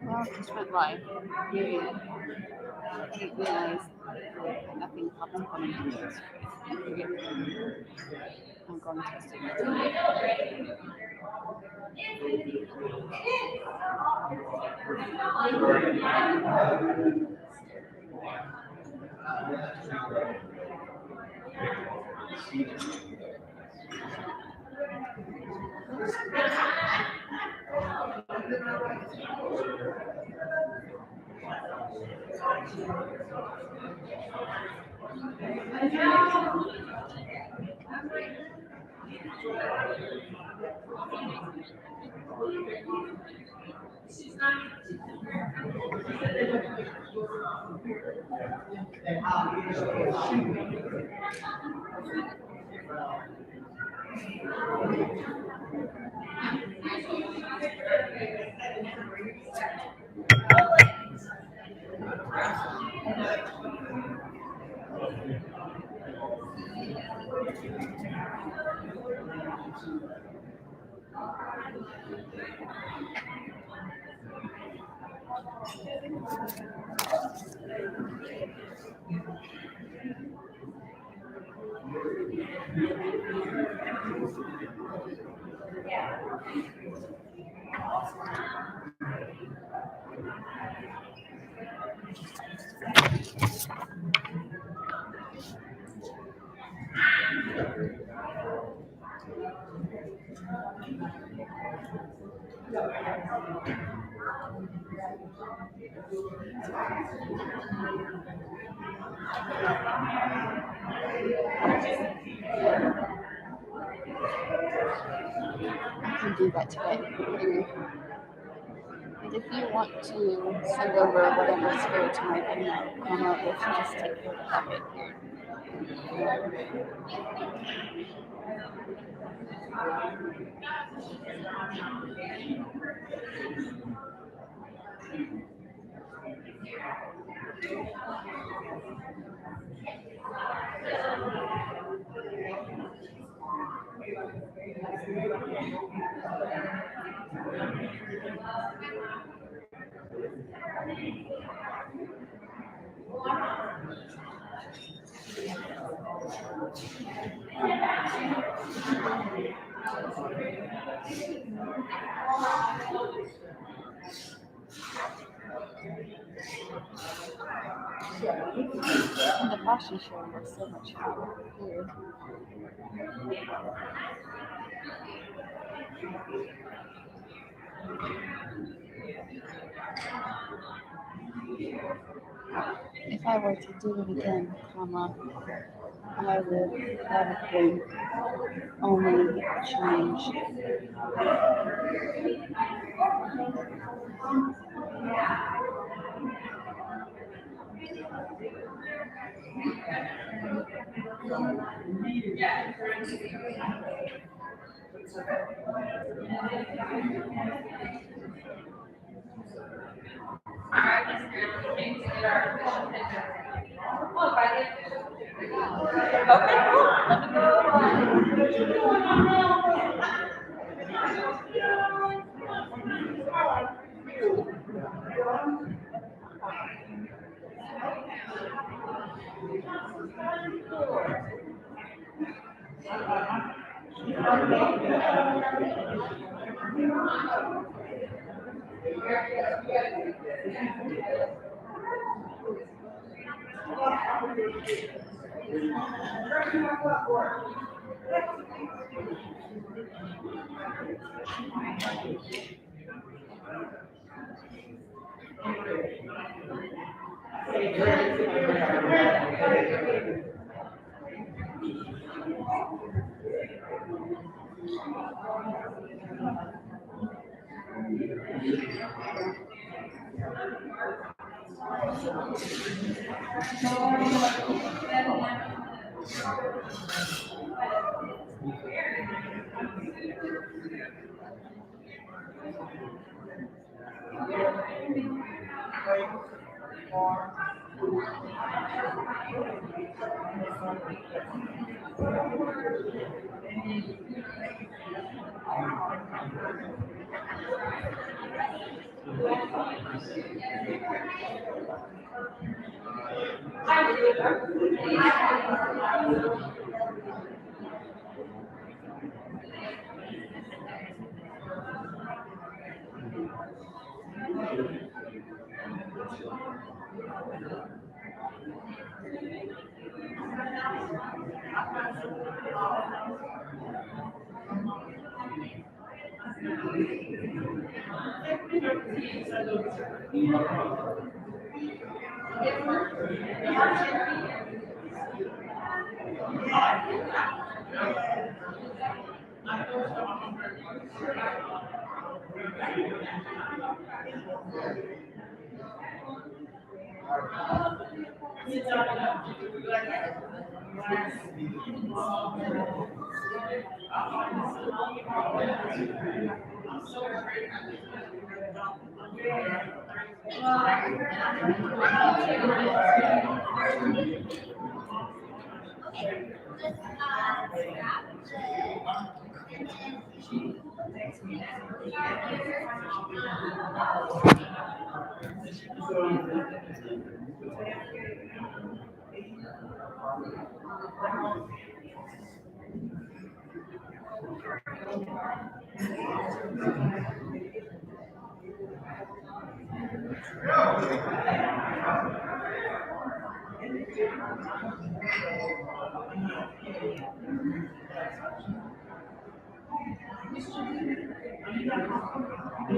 Well, it just went live. I didn't realize nothing popped up on the windows. I'm going to test it. I can do that today. And if you want to send over whatever's fair to my Venmo, if you just take care of it here. And the fashion show was so much fun here. If I were to do it again, I would probably only change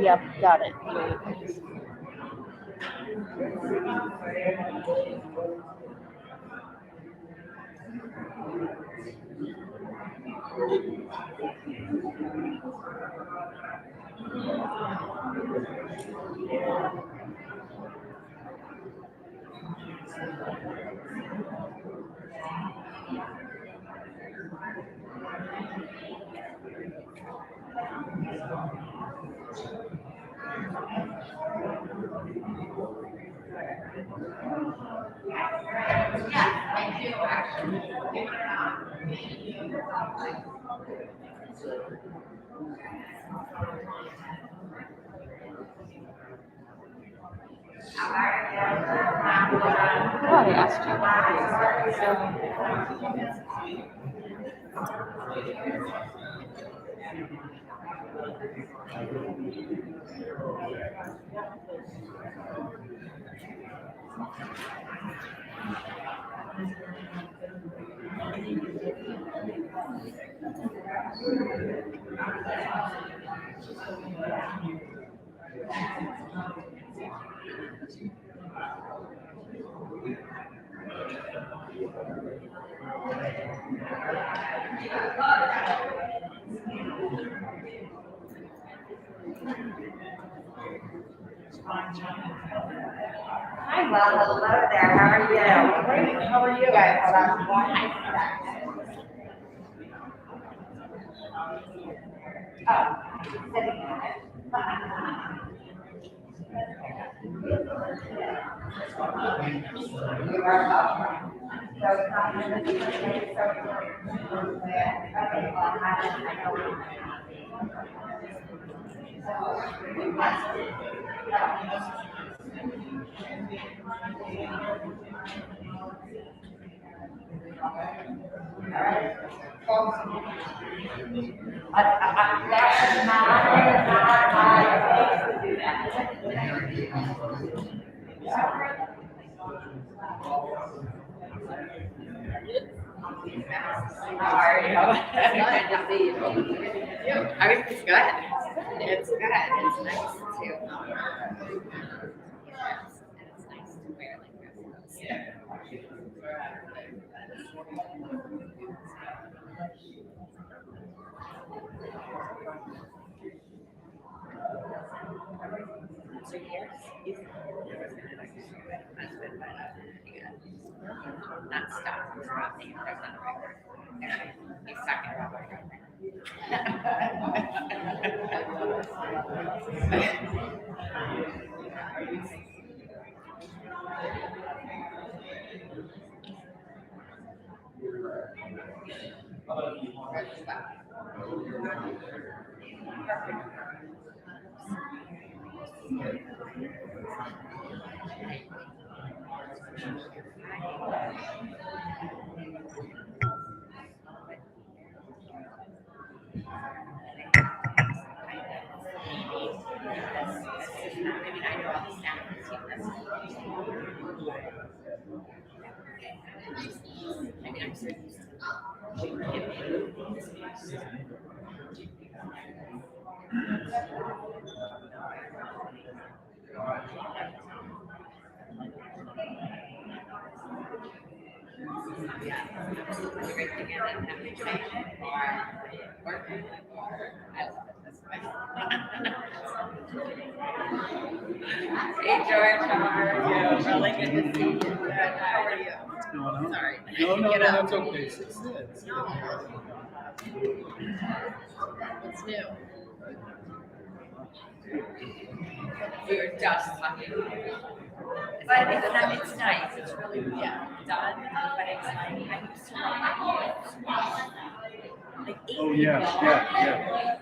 Yep, got it. Oh, I asked you. Hi, well, hello there. How are you? Great. How are you guys? That's not my place to do that. How are you? Good to see you. I mean, it's good. It's good. It's nice to. Yes, and it's nice to wear like this. Yeah. Not stuck. There's not a right word. Yeah, he's stuck in a rubber. I mean, I know all the staff and team that's I mean, I'm sure yeah, everything in it have to change or I love it this way. Hey George, how are you? Really good to see you. Good. How are you? What's going on? Sorry. No, Get up. that's okay. Sit. It's new. We were just talking. But it's nice. It's really done. But it's like I used to like 8 Oh yeah.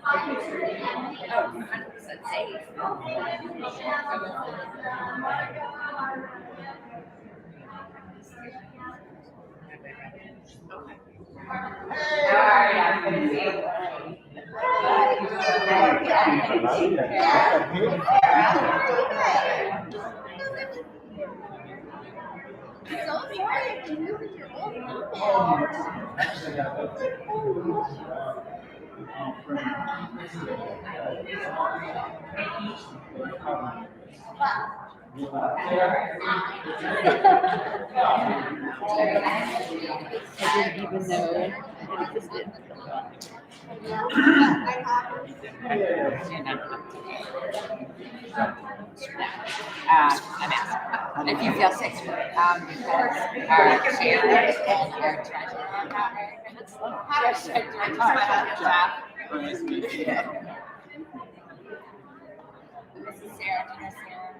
Oh, 100% safe. So sorry to use your old I didn't even know it existed. I'm asking. If you feel sick, because our chair and our treasurer are not very good. Yes, I just my job. Nice to meet you. This is Sarah. Do you know Sarah?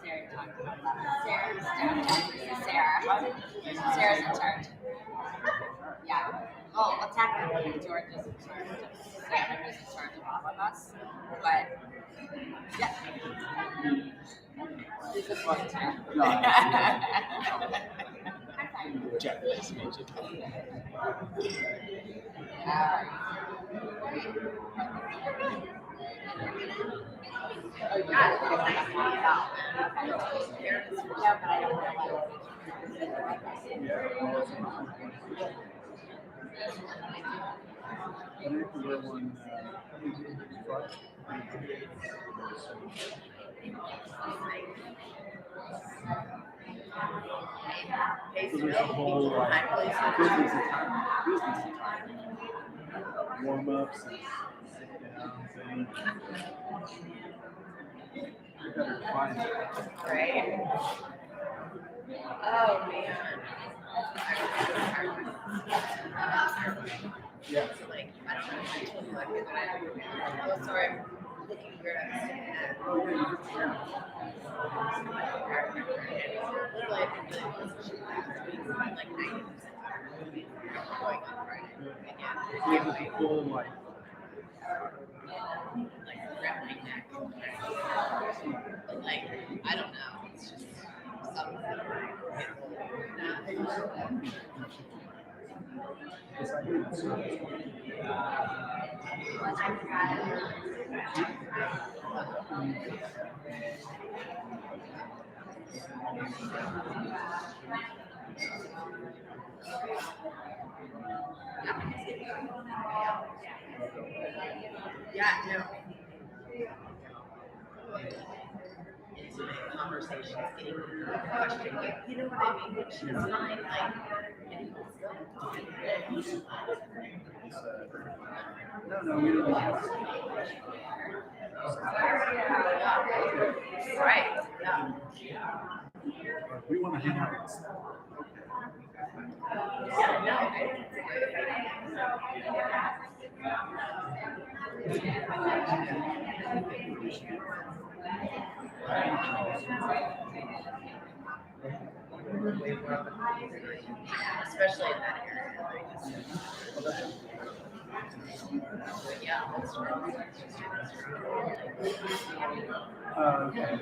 Sarah talked about that. Sarah's down. This is Sarah. Sarah's in charge. Yeah. Well, technically, George is in charge. Sarah is in charge of all of us. But, yeah. He's a boy, too. No, Jeff, nice to meet you. Oh, you got it. Yeah, but I don't know why. So there's a whole like business warm-ups and sit-down thing. You better find it. Right. Oh, man. Yeah. So, like, I don't know if I told you, like, oh, sorry, I'm looking weird. I'm sitting at literally, I think the like 90% going on Friday. We have a full like Wrap my neck. But, like, I don't know. It's just something. Yeah, no. Into the conversations, getting the question, like, you know what I mean? Which is fine, like, no, we don't. right. Yeah. We want to hang out. Especially in that area. Yeah, that's true. Okay.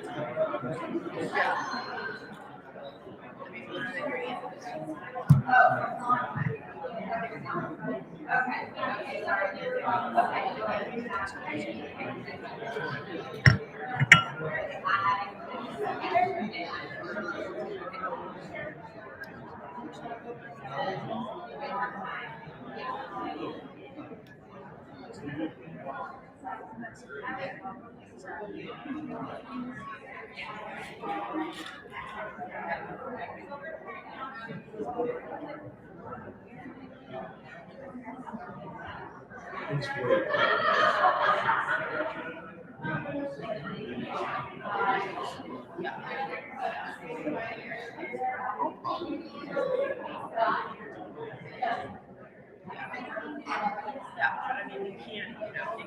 Yeah, but I mean, you can't, it can't be.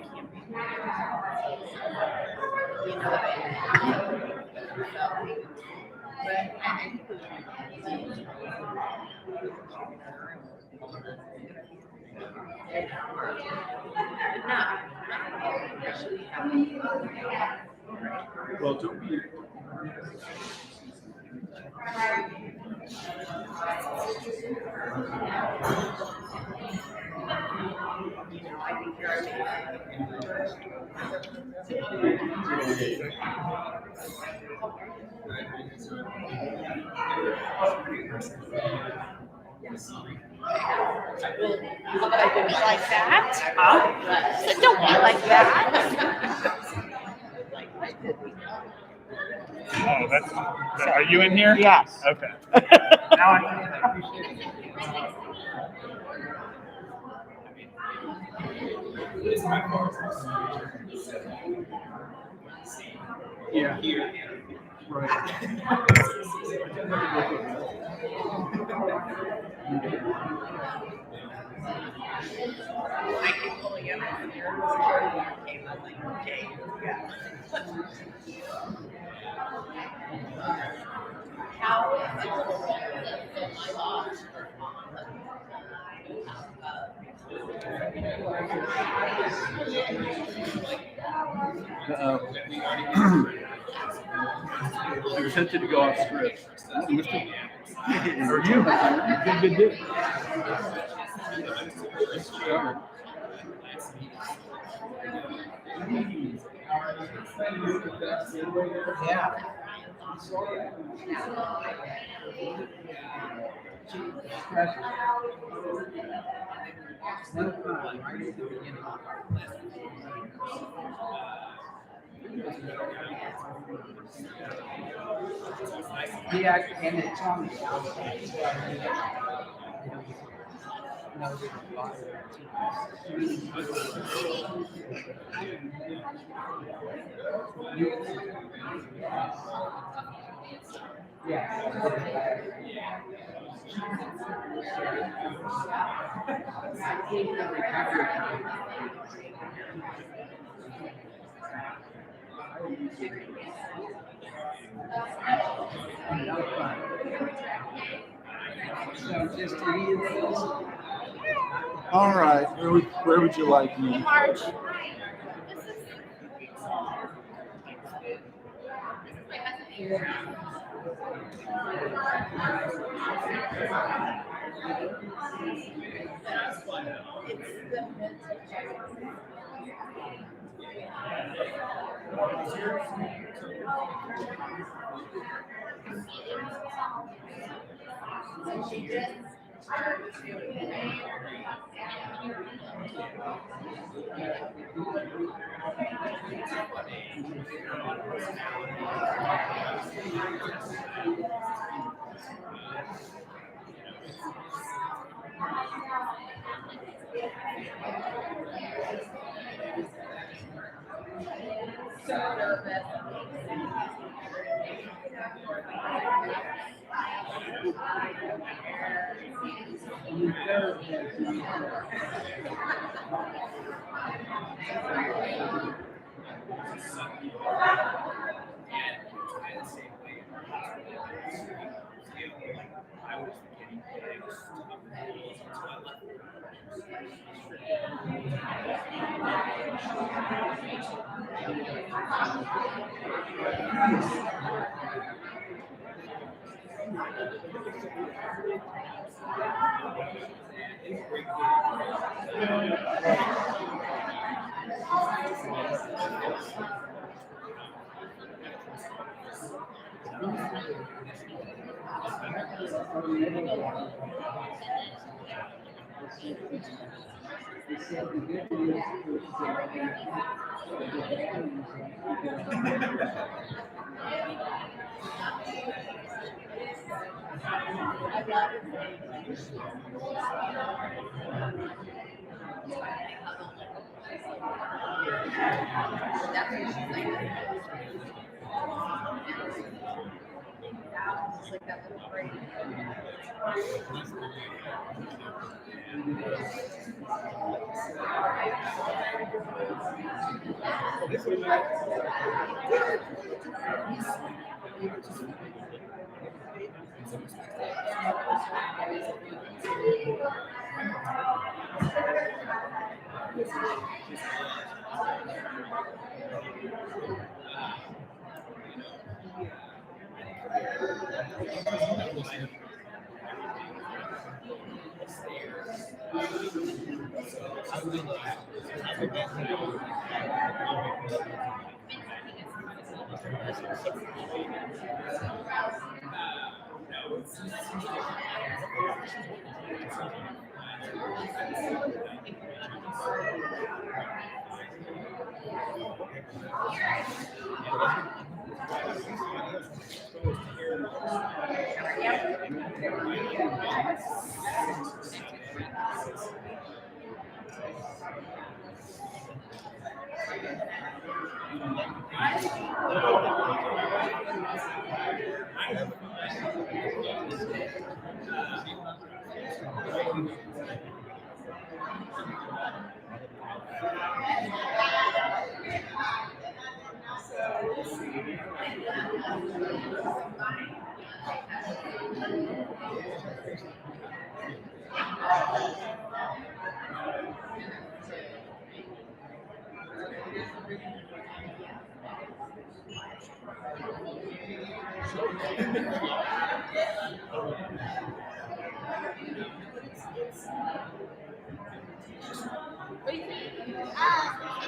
But I think Well, don't be. Like that? Huh? So don't be like that. Oh, that's. Are you in here? Yes. Okay. Now I appreciate it. Yeah. Right. I keep pulling up on your came. I'm like, okay, yeah. You're tempted to go off script. Are you? Good. Yeah. Yeah, and it's on the All right. Where would you like me? March.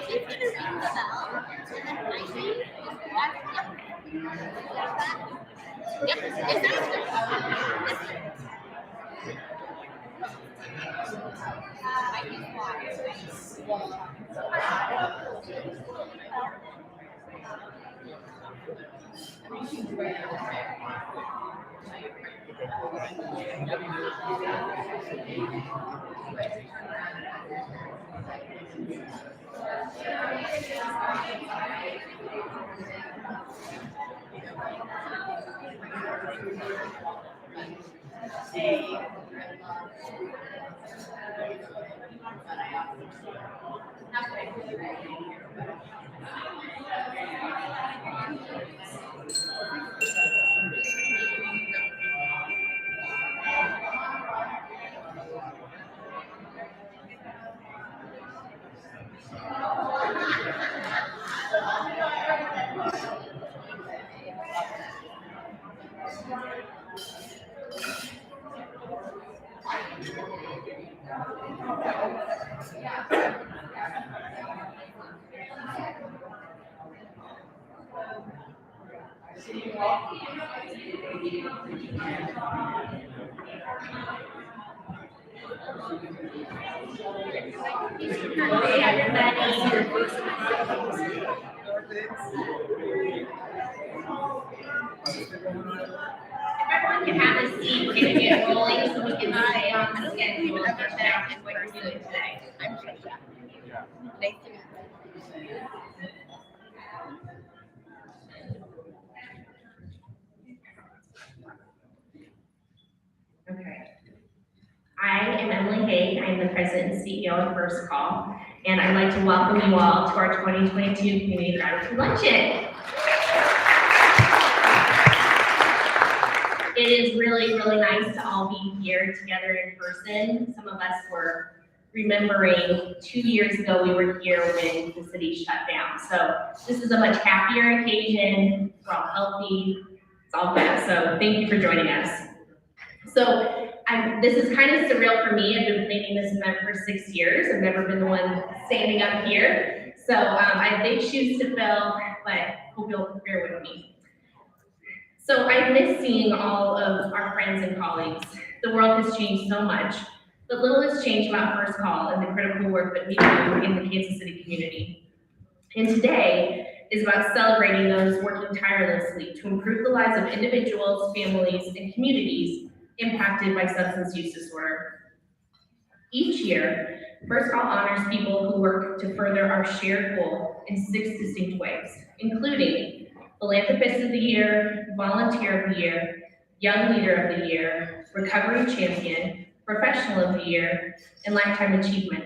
If he's gonna ring the bell, yep, exactly. I use everyone can have a seat, we can get rolling so we can stay on the schedule and get back to what you're doing today. I'm sure. Nice to meet you. Okay. I am Emily Haig. I am the president and CEO of First Call, and I'd like to welcome you all to our 2022 Community Gratitude Luncheon. It is really, really nice to all be here together in person. Some of us were remembering 2 years ago we were here when the city shut down. So this is a much happier occasion. We're all healthy. It's all good. So thank you for joining us. So this is kind of surreal for me. I've been planning this event for 6 years. I've never been the one standing up here. So I have big shoes to fill, but hope you'll bear with me. So I miss seeing all of our friends and colleagues. The world has changed so much, but little has changed about First Call and the critical work that we do in the Kansas City community. And today is about celebrating those working tirelessly to improve the lives of individuals, families, and communities impacted by substance use disorder. Each year, First Call honors people who work to further our shared goal in 6 distinct ways, including Philanthropist of the Year, Volunteer of the Year, Young Leader of the Year, Recovery Champion, Professional of the Year, and Lifetime Achievement.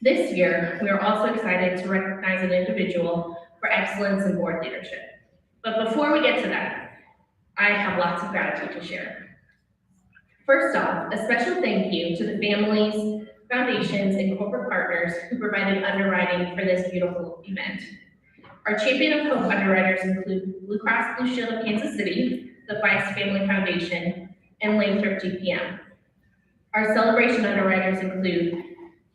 This year, we are also excited to recognize an individual for excellence in board leadership. But before we get to that, I have lots of gratitude to share. First off, a special thank you to the families, foundations, and corporate partners who provided underwriting for this beautiful event. Our Champion of Hope underwriters include Blue Cross Blue Shield of Kansas City, the Feist Family Foundation, and Lathrop GPM. Our celebration underwriters include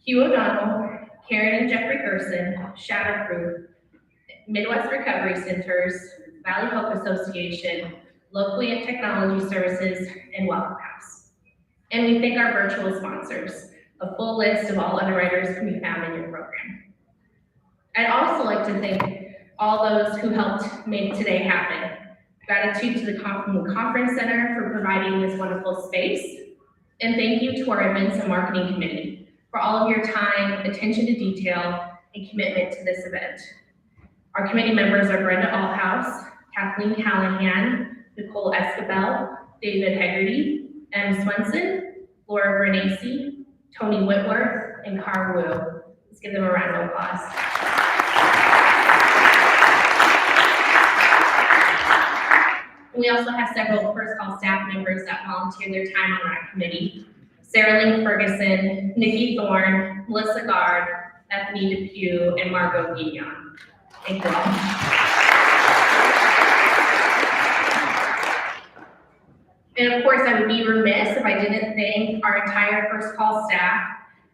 Hugh O'Donnell, Karen and Jeffrey Gerson, Shatterproof, Midwest Recovery Centers, Valley Hope Association, Locally and Technology Services, and Welcome House. And we thank our virtual sponsors. A full list of all underwriters can be found in your program. I'd also like to thank all those who helped make today happen. Gratitude to the Conference Center for providing this wonderful space. And thank you to our Events and Marketing Committee for all of your time, attention to detail, and commitment to this event. Our committee members are Brenda Althouse, Kathleen Callahan, Nicole Escabel, David Hegarty, M. Swenson, Laura Bernacy, Tony Whitworth, and Carl Wu. Let's give them a round of applause. We also have several First Call staff members that volunteer their time on that committee. Sarah Lynn Ferguson, Nikki Thorne, Melissa Gard, Bethany Depew, and Margot Guignon. Thank you all. And of course, I would be remiss if I didn't thank our entire First Call staff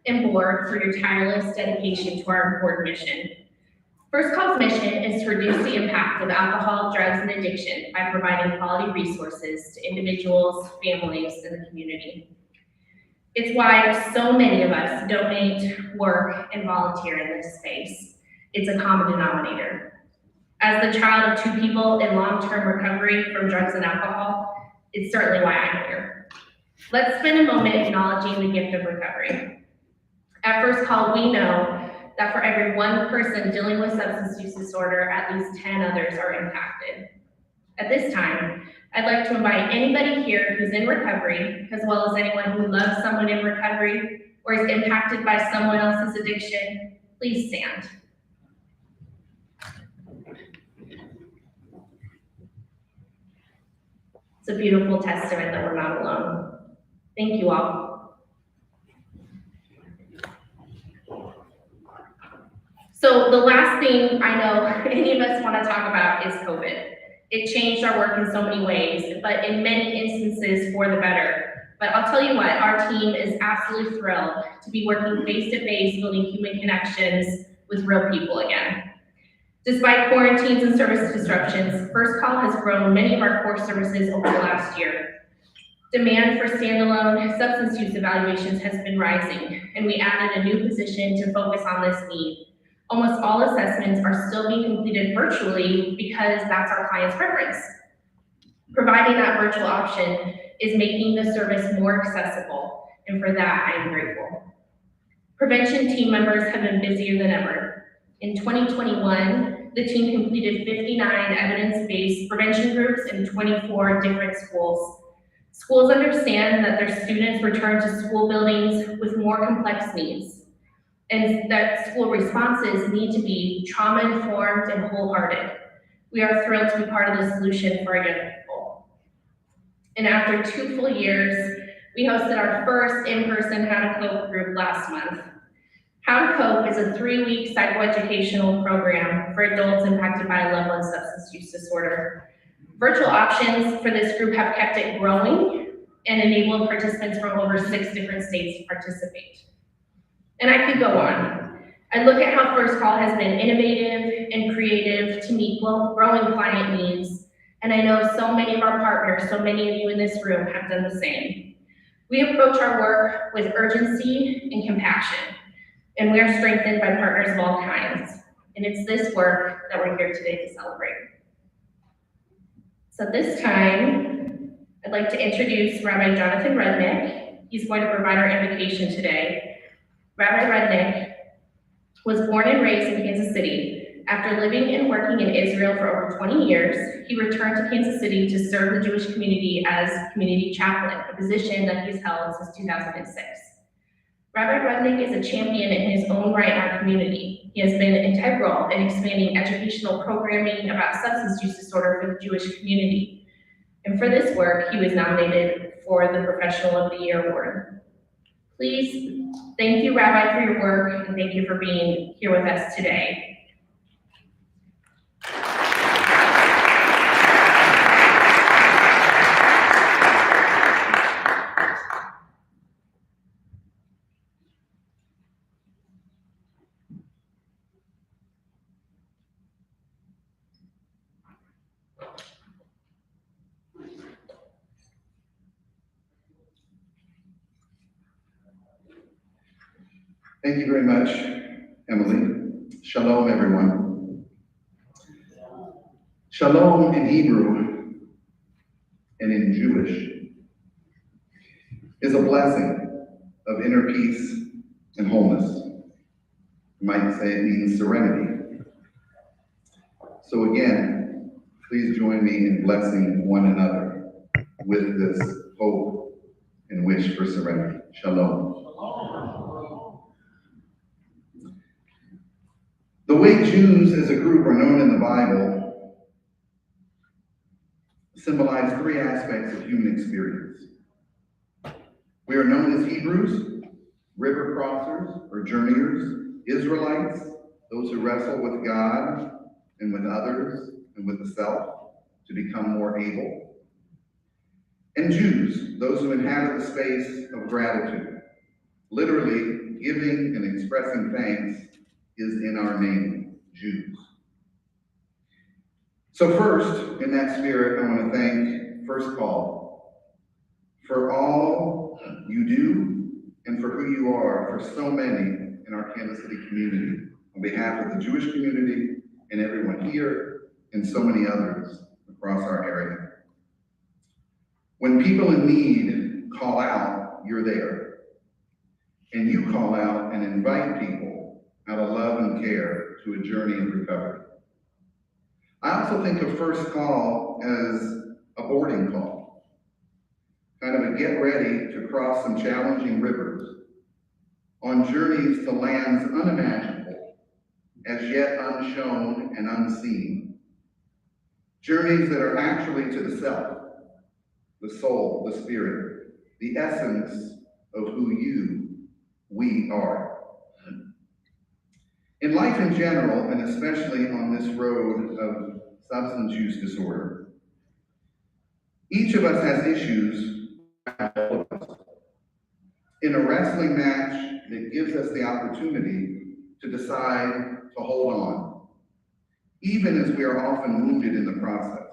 and board for your tireless dedication to our important mission. First Call's mission is to reduce the impact of alcohol, drugs, and addiction by providing quality resources to individuals, families, and the community. It's why so many of us donate, work, and volunteer in this space. It's a common denominator. As the child of 2 people in long-term recovery from drugs and alcohol, it's certainly why I'm here. Let's spend a moment acknowledging the gift of recovery. At First Call, we know that for every 1 person dealing with substance use disorder, at least 10 others are impacted. At this time, I'd like to invite anybody here who's in recovery, as well as anyone who loves someone in recovery or is impacted by someone else's addiction, please stand. It's a beautiful testament that we're not alone. Thank you all. So the last thing I know any of us want to talk about is COVID. It changed our work in so many ways, but in many instances for the better. But I'll tell you what, our team is absolutely thrilled to be working face-to-face, building human connections with real people again. Despite quarantines and service disruptions, First Call has grown many of our core services over the last year. Demand for standalone substance use evaluations has been rising, and we added a new position to focus on this need. Almost all assessments are still being completed virtually because that's our client's preference. Providing that virtual option is making the service more accessible, and for that, I am grateful. Prevention team members have been busier than ever. In 2021, the team completed 59 evidence-based prevention groups in 24 different schools. Schools understand that their students return to school buildings with more complex needs, and that school responses need to be trauma-informed and wholehearted. We are thrilled to be part of the solution for our young people. And after 2 full years, we hosted our first in-person How to Cope group last month. How to Cope is a 3-week psychoeducational program for adults impacted by a level of substance use disorder. Virtual options for this group have kept it growing and enabled participants from over 6 different states to participate. And I could go on. I look at how First Call has been innovative and creative to meet growing client needs, and I know so many of our partners, so many of you in this room have done the same. We approach our work with urgency and compassion, and we are strengthened by partners of all kinds. And it's this work that we're here today to celebrate. So this time, I'd like to introduce Rabbi Jonathan Rudnick. He's going to provide our invocation today. Rabbi Rudnick was born and raised in Kansas City. After living and working in Israel for over 20 years, he returned to Kansas City to serve the Jewish community as community chaplain, a position that he's held since 2006. Rabbi Rudnick is a champion in his own right in our community. He has been integral in expanding educational programming about substance use disorder for the Jewish community. And for this work, he was nominated for the Professional of the Year Award. Please, thank you, Rabbi, for your work, and thank you for being here with us today. Thank you very much, Emily. Shalom, everyone. Shalom in Hebrew and in Jewish is a blessing of inner peace and wholeness. You might say it means serenity. So again, please join me in blessing one another with this hope and wish for serenity. Shalom. The way Jews as a group are known in the Bible symbolize 3 aspects of human experience. We are known as Hebrews, river crossers or journeyers, Israelites, those who wrestle with God and with others and with the self to become more able. And Jews, those who inhabit the space of gratitude. Literally, giving and expressing thanks is in our name, Jews. So first, in that spirit, I want to thank First Call for all you do and for who you are for so many in our Kansas City community, on behalf of the Jewish community and everyone here and so many others across our area. When people in need call out, you're there. And you call out and invite people out of love and care to a journey of recovery. I also think of First Call as a boarding call, kind of a get ready to cross some challenging rivers on journeys to lands unimaginable, as yet unshown and unseen. Journeys that are actually to the self, the soul, the spirit, the essence of who we are. In life in general, and especially on this road of substance use disorder, each of us has issues in a wrestling match that gives us the opportunity to decide to hold on, even as we are often wounded in the process,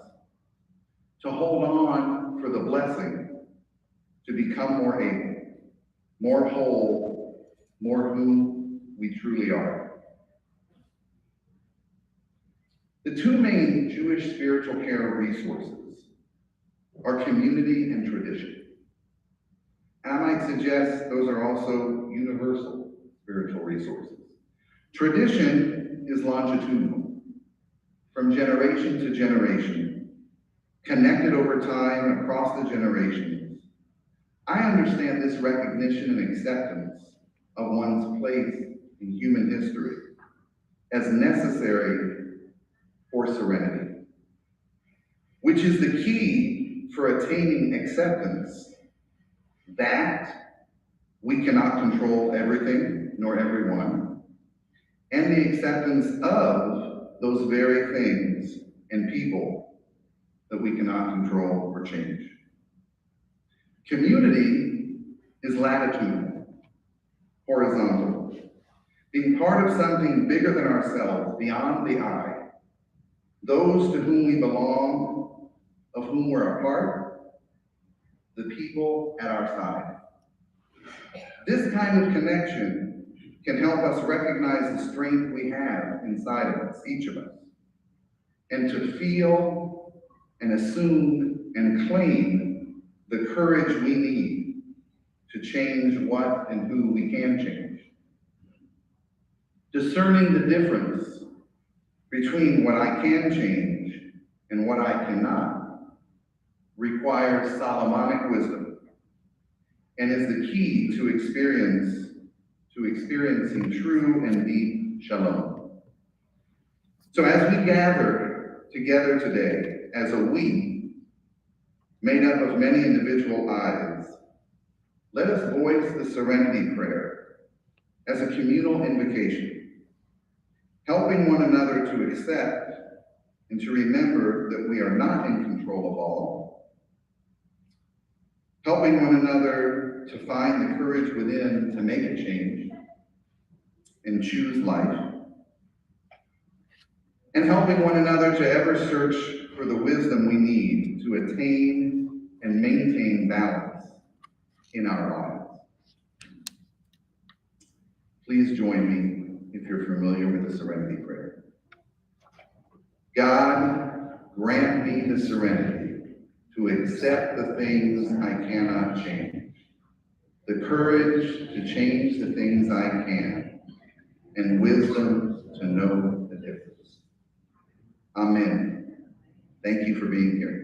to hold on for the blessing to become more able, more whole, more who we truly are. The 2 main Jewish spiritual care resources are community and tradition. And I might suggest those are also universal spiritual resources. Tradition is longitudinal, from generation to generation, connected over time across the generations, I understand this recognition and acceptance of one's place in human history as necessary for serenity, which is the key for attaining acceptance that we cannot control everything nor everyone, and the acceptance of those very things and people that we cannot control or change. Community is latitudinal, horizontal, being part of something bigger than ourselves, beyond the I, those to whom we belong, of whom we're a part, the people at our side. This kind of connection can help us recognize the strength we have inside of us, each of us, and to feel and assume and claim the courage we need to change what and who we can change. Discerning the difference between what I can change and what I cannot requires Solomonic wisdom and is the key to experiencing true and deep shalom. So as we gather together today as a we, made up of many individual I's, let us voice the serenity prayer as a communal invocation, helping one another to accept and to remember that we are not in control of all, helping one another to find the courage within to make a change and choose life, and helping one another to ever search for the wisdom we need to attain and maintain balance in our lives. Please join me if you're familiar with the Serenity Prayer. God, grant me the serenity to accept the things I cannot change, the courage to change the things I can, and wisdom to know the difference. Amen. Thank you for being here.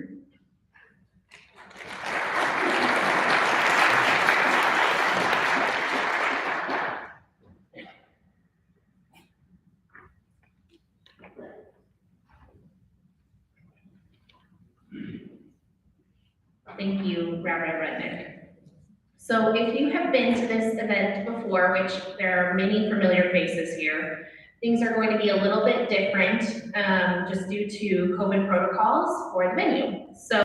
Thank you, Rabbi Rudnick. So if you have been to this event before, which there are many familiar faces here, things are going to be a little bit different just due to COVID protocols for the menu. So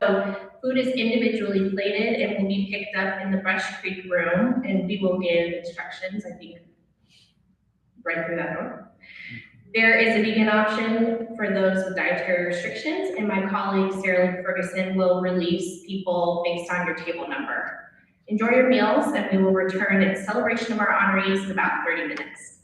food is individually plated and will be picked up in the Brush Creek room, and we will give instructions, I think, right through that door. There is a vegan option for those with dietary restrictions, and my colleague Sarah Lynn Ferguson will release people based on your table number. Enjoy your meals, and we will return in celebration of our honorees in about 30 minutes.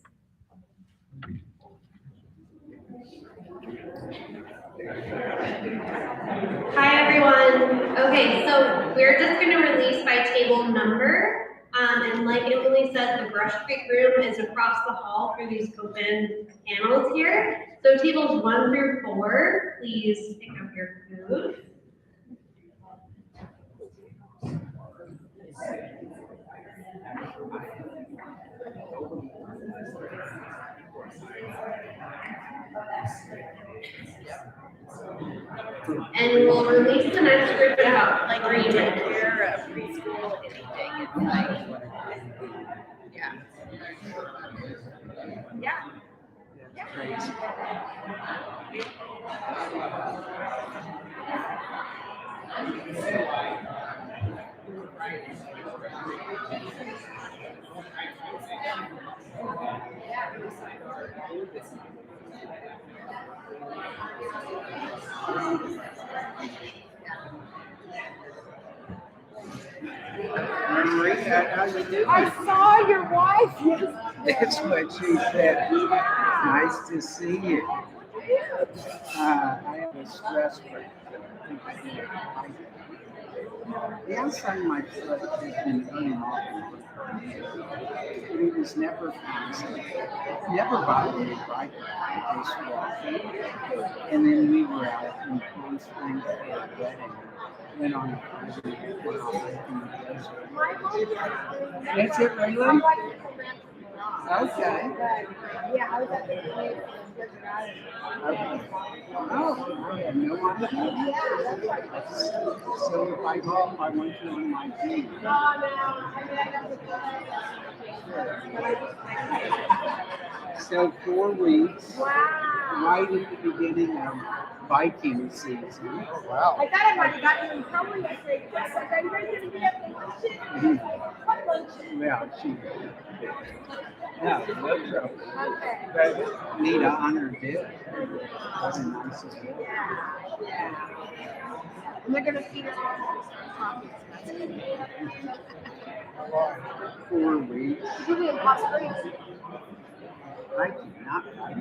Hi everyone. Okay, so we're just going to release by table number. And like Emily said, the Brush Creek room is across the hall through these open panels here. So tables 1 through 4, please pick up your food. And we'll release the next group out. Like where you take care of preschool, anything, it's like, yeah. Yeah. Maria, how you doing? I saw your wife. That's what she said. Nice to see you. I have a stress break. The outside of my foot has been eating off. But it was never constant. Never bothered me right now. Just walking. And then we were out in Palm Springs for a wedding. went on a Friday night while hiking the desert. Is it really? Okay. Yeah, I was at the place in Desert Island. Oh, I had no idea. So if I go up, I want you on my team. Oh, no. I mean, I never played. So 4 weeks, Wow. right at the beginning of Viking season. Wow. I thought I might have gotten you in trouble yesterday. I was like, are you ready to be at the luncheon? What luncheon? Yeah, yeah, no trouble. Okay. Need to honor it. What a nice day. Yeah. And they're going to feed us coffee. 4 weeks. You did in Hot Springs. I cannot find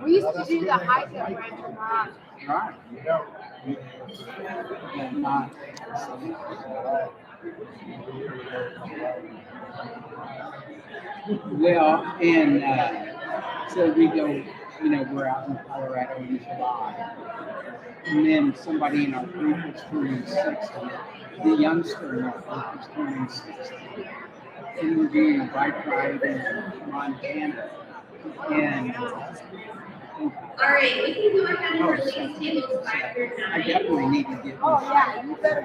We used to do the hike at Rancho Mirage. Right. And not. Well, and so we go, we're out in Colorado in July. And then somebody in our group was turning 60. The youngster in our group was turning 60. And we're doing a bike ride in Montana. And All right, we can go ahead and release tables 5 through 9. I definitely need to get. Oh, yeah. You better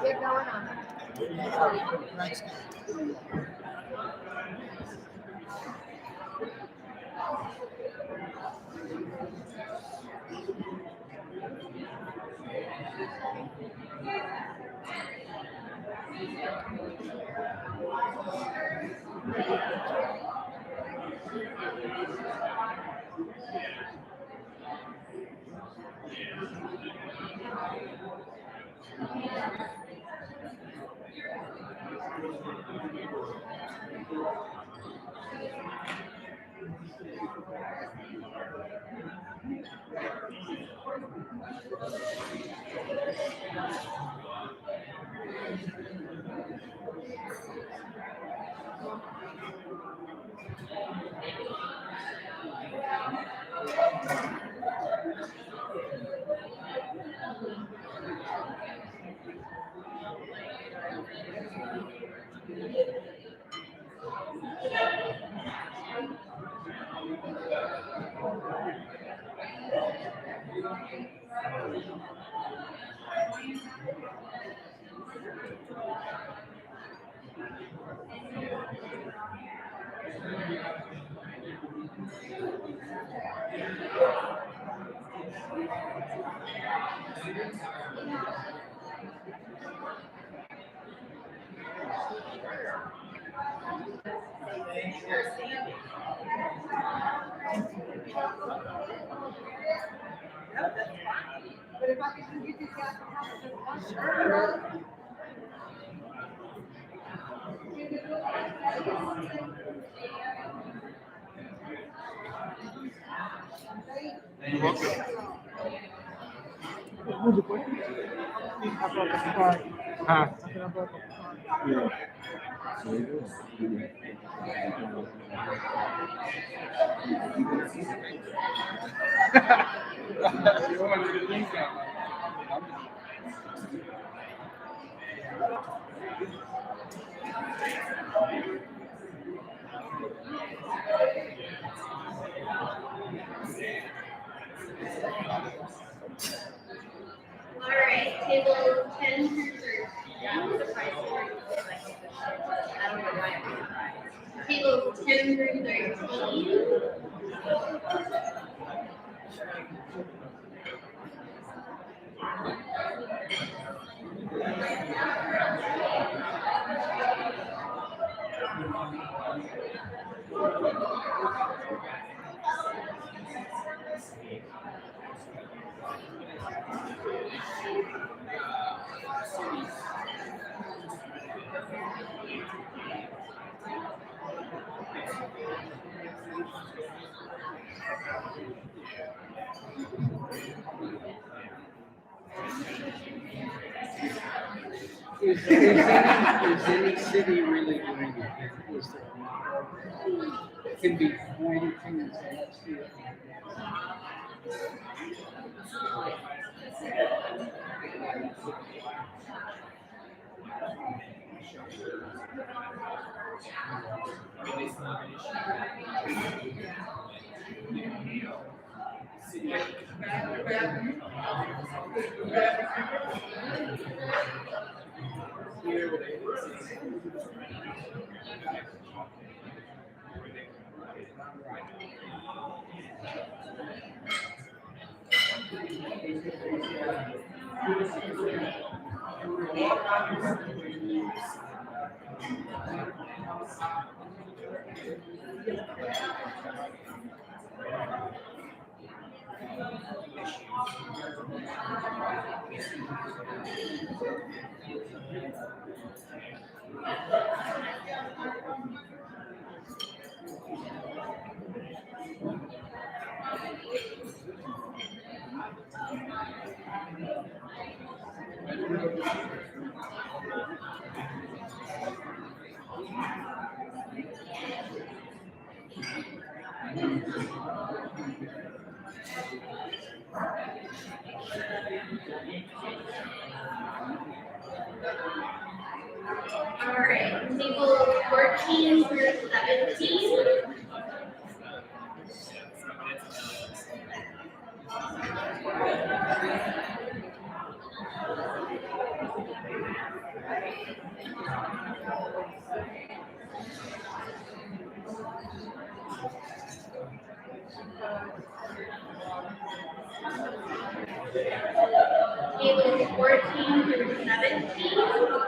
get going on it. But if I could get these guys to have a sure. Huh? All right, table 10 through 13. I don't know why I'm surprised. Table 10 through 13. Is any city really doing it? Is there not? It can be pointing and say, let's do it. All right, table 14 through 17. Tables 14 through 17.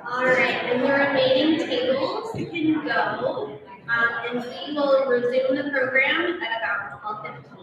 All right, and the remaining tables can go, and we will resume the program at about 12:15.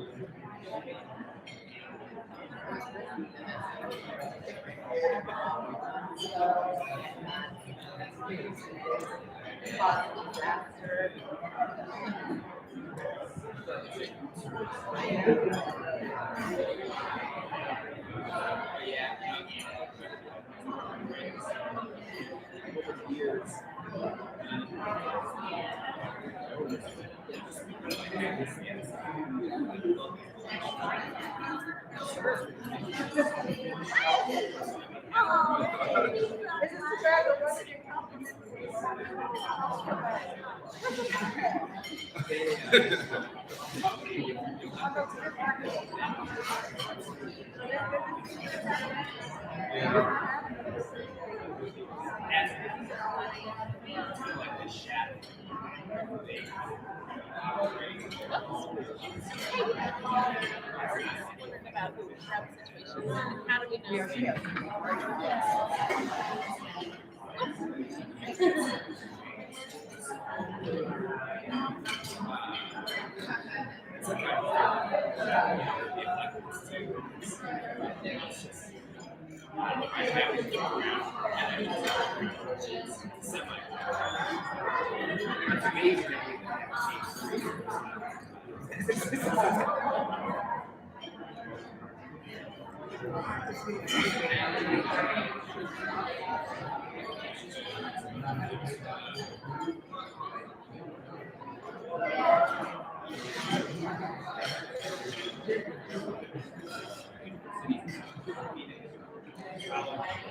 Thank you.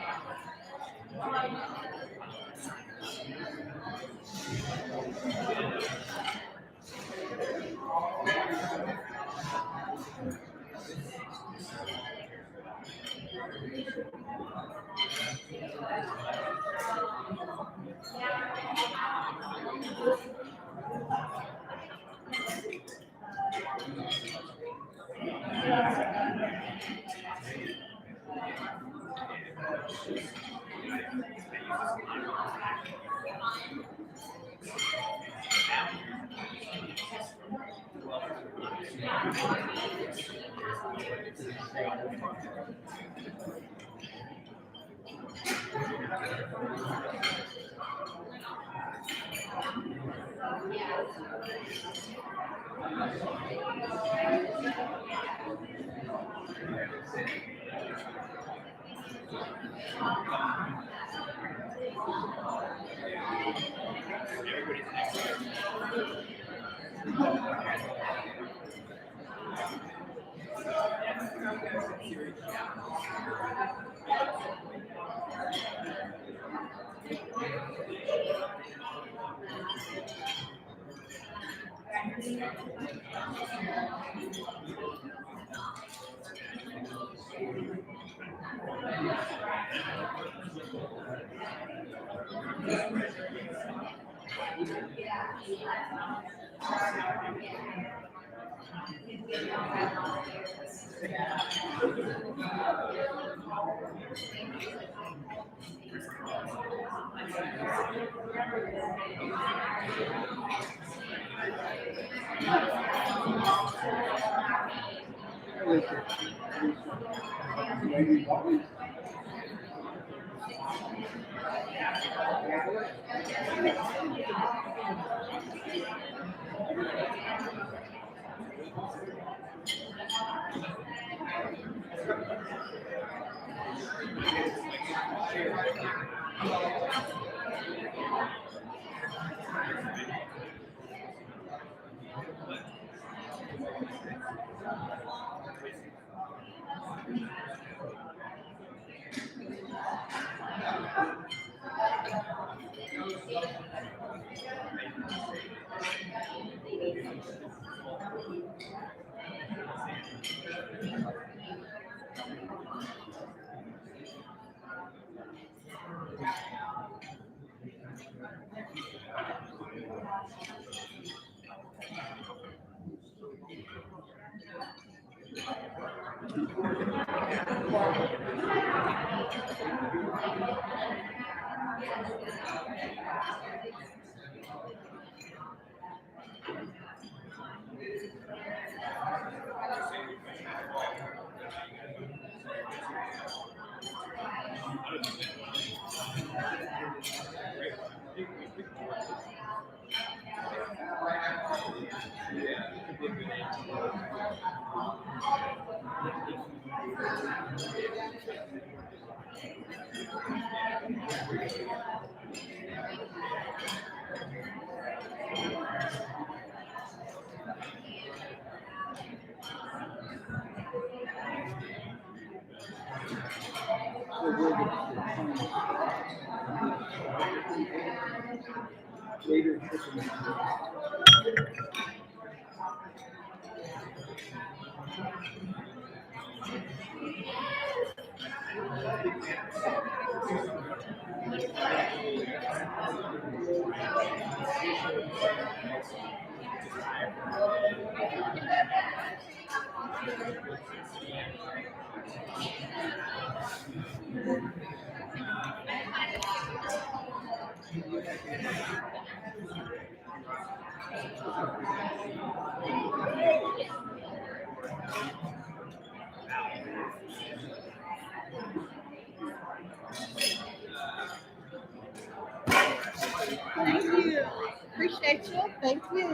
Appreciate you. Thank you.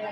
My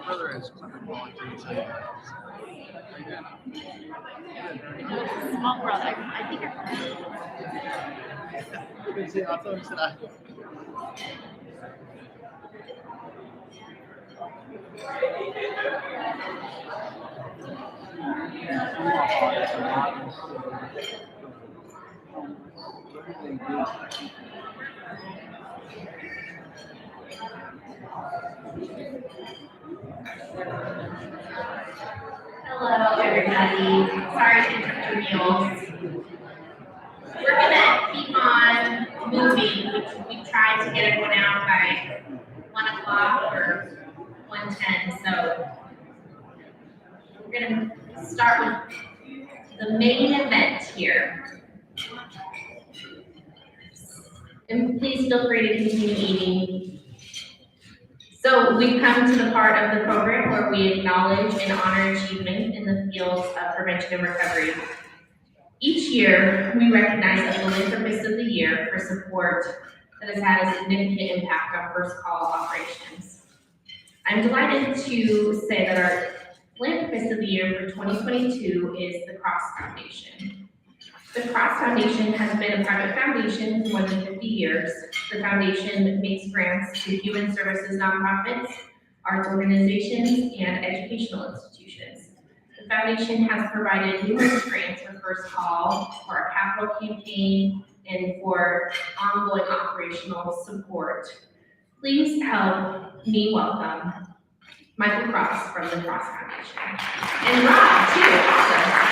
brother has volunteered to Small world. I think I thought he said I. Hello, everybody. Sorry to interrupt your meals. We're gonna keep on moving. We tried to get everyone out by 1 o'clock or 1:10, so we're gonna start with the main event here. And please feel free to continue eating. So we've come to the part of the program where we acknowledge and honor achievement in the fields of prevention and recovery. Each year, we recognize a philanthropist of the year for support that has had a significant impact on first call operations. I'm delighted to say that our philanthropist of the year for 2022 is the Cross Foundation. The Cross Foundation has been a private foundation for more than 50 years. The foundation makes grants to human services nonprofits, arts organizations, and educational institutions. The foundation has provided numerous grants for First Call, for our capital campaign, and for ongoing operational support. Please help me welcome Michael Cross from the Cross Foundation. And Rob, too, also.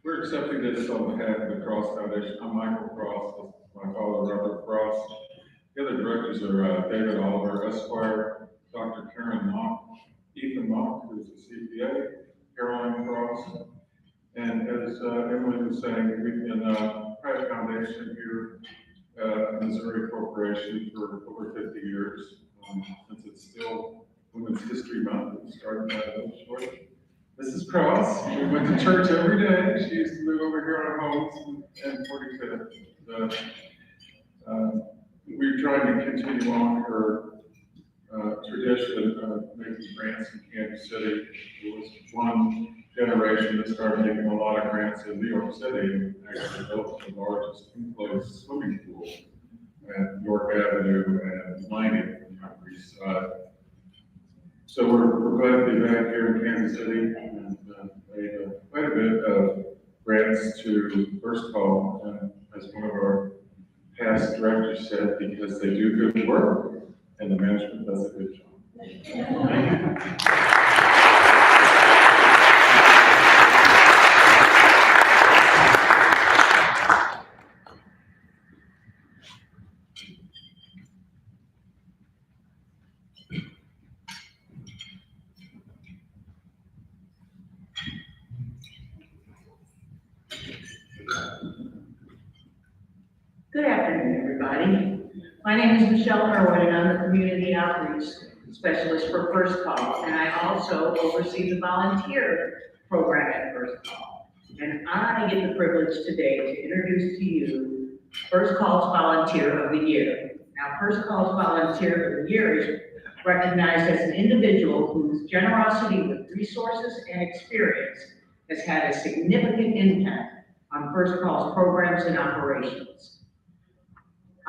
We're accepting this on behalf of the Cross Foundation. I'm Michael Cross, my father Robert Cross. The other directors are David Oliver, Esquire, Dr. Karen Mock, Ethan Mock, who's a CPA, Caroline Cross, and as Emily was saying, we've been a private foundation here at Missouri Corporation for over 50 years, since it's still Women's History Month. It started by a little short. Mrs. Cross, we went to church every day. She used to live over here on our homes and 45th. We're trying to continue on her tradition of making grants in Kansas City. There was one generation that started making a lot of grants in New York City and actually built the largest enclosed swimming pool at York Avenue and Mining on the Upper East Side. So we're glad to be back here in Kansas City and made quite a bit of grants to First Call, and as one of our past directors said, because they do good work and the management does a good job. Thank you. Good afternoon, everybody. My name is Michelle Irwin, and I'm the Community Outreach Specialist for First Call, and I also oversee the volunteer program at First Call. And I get the privilege today to introduce to you First Call's Volunteer of the Year. Now, First Call's Volunteer of the Year is recognized as an individual whose generosity with resources and experience has had a significant impact on First Call's programs and operations.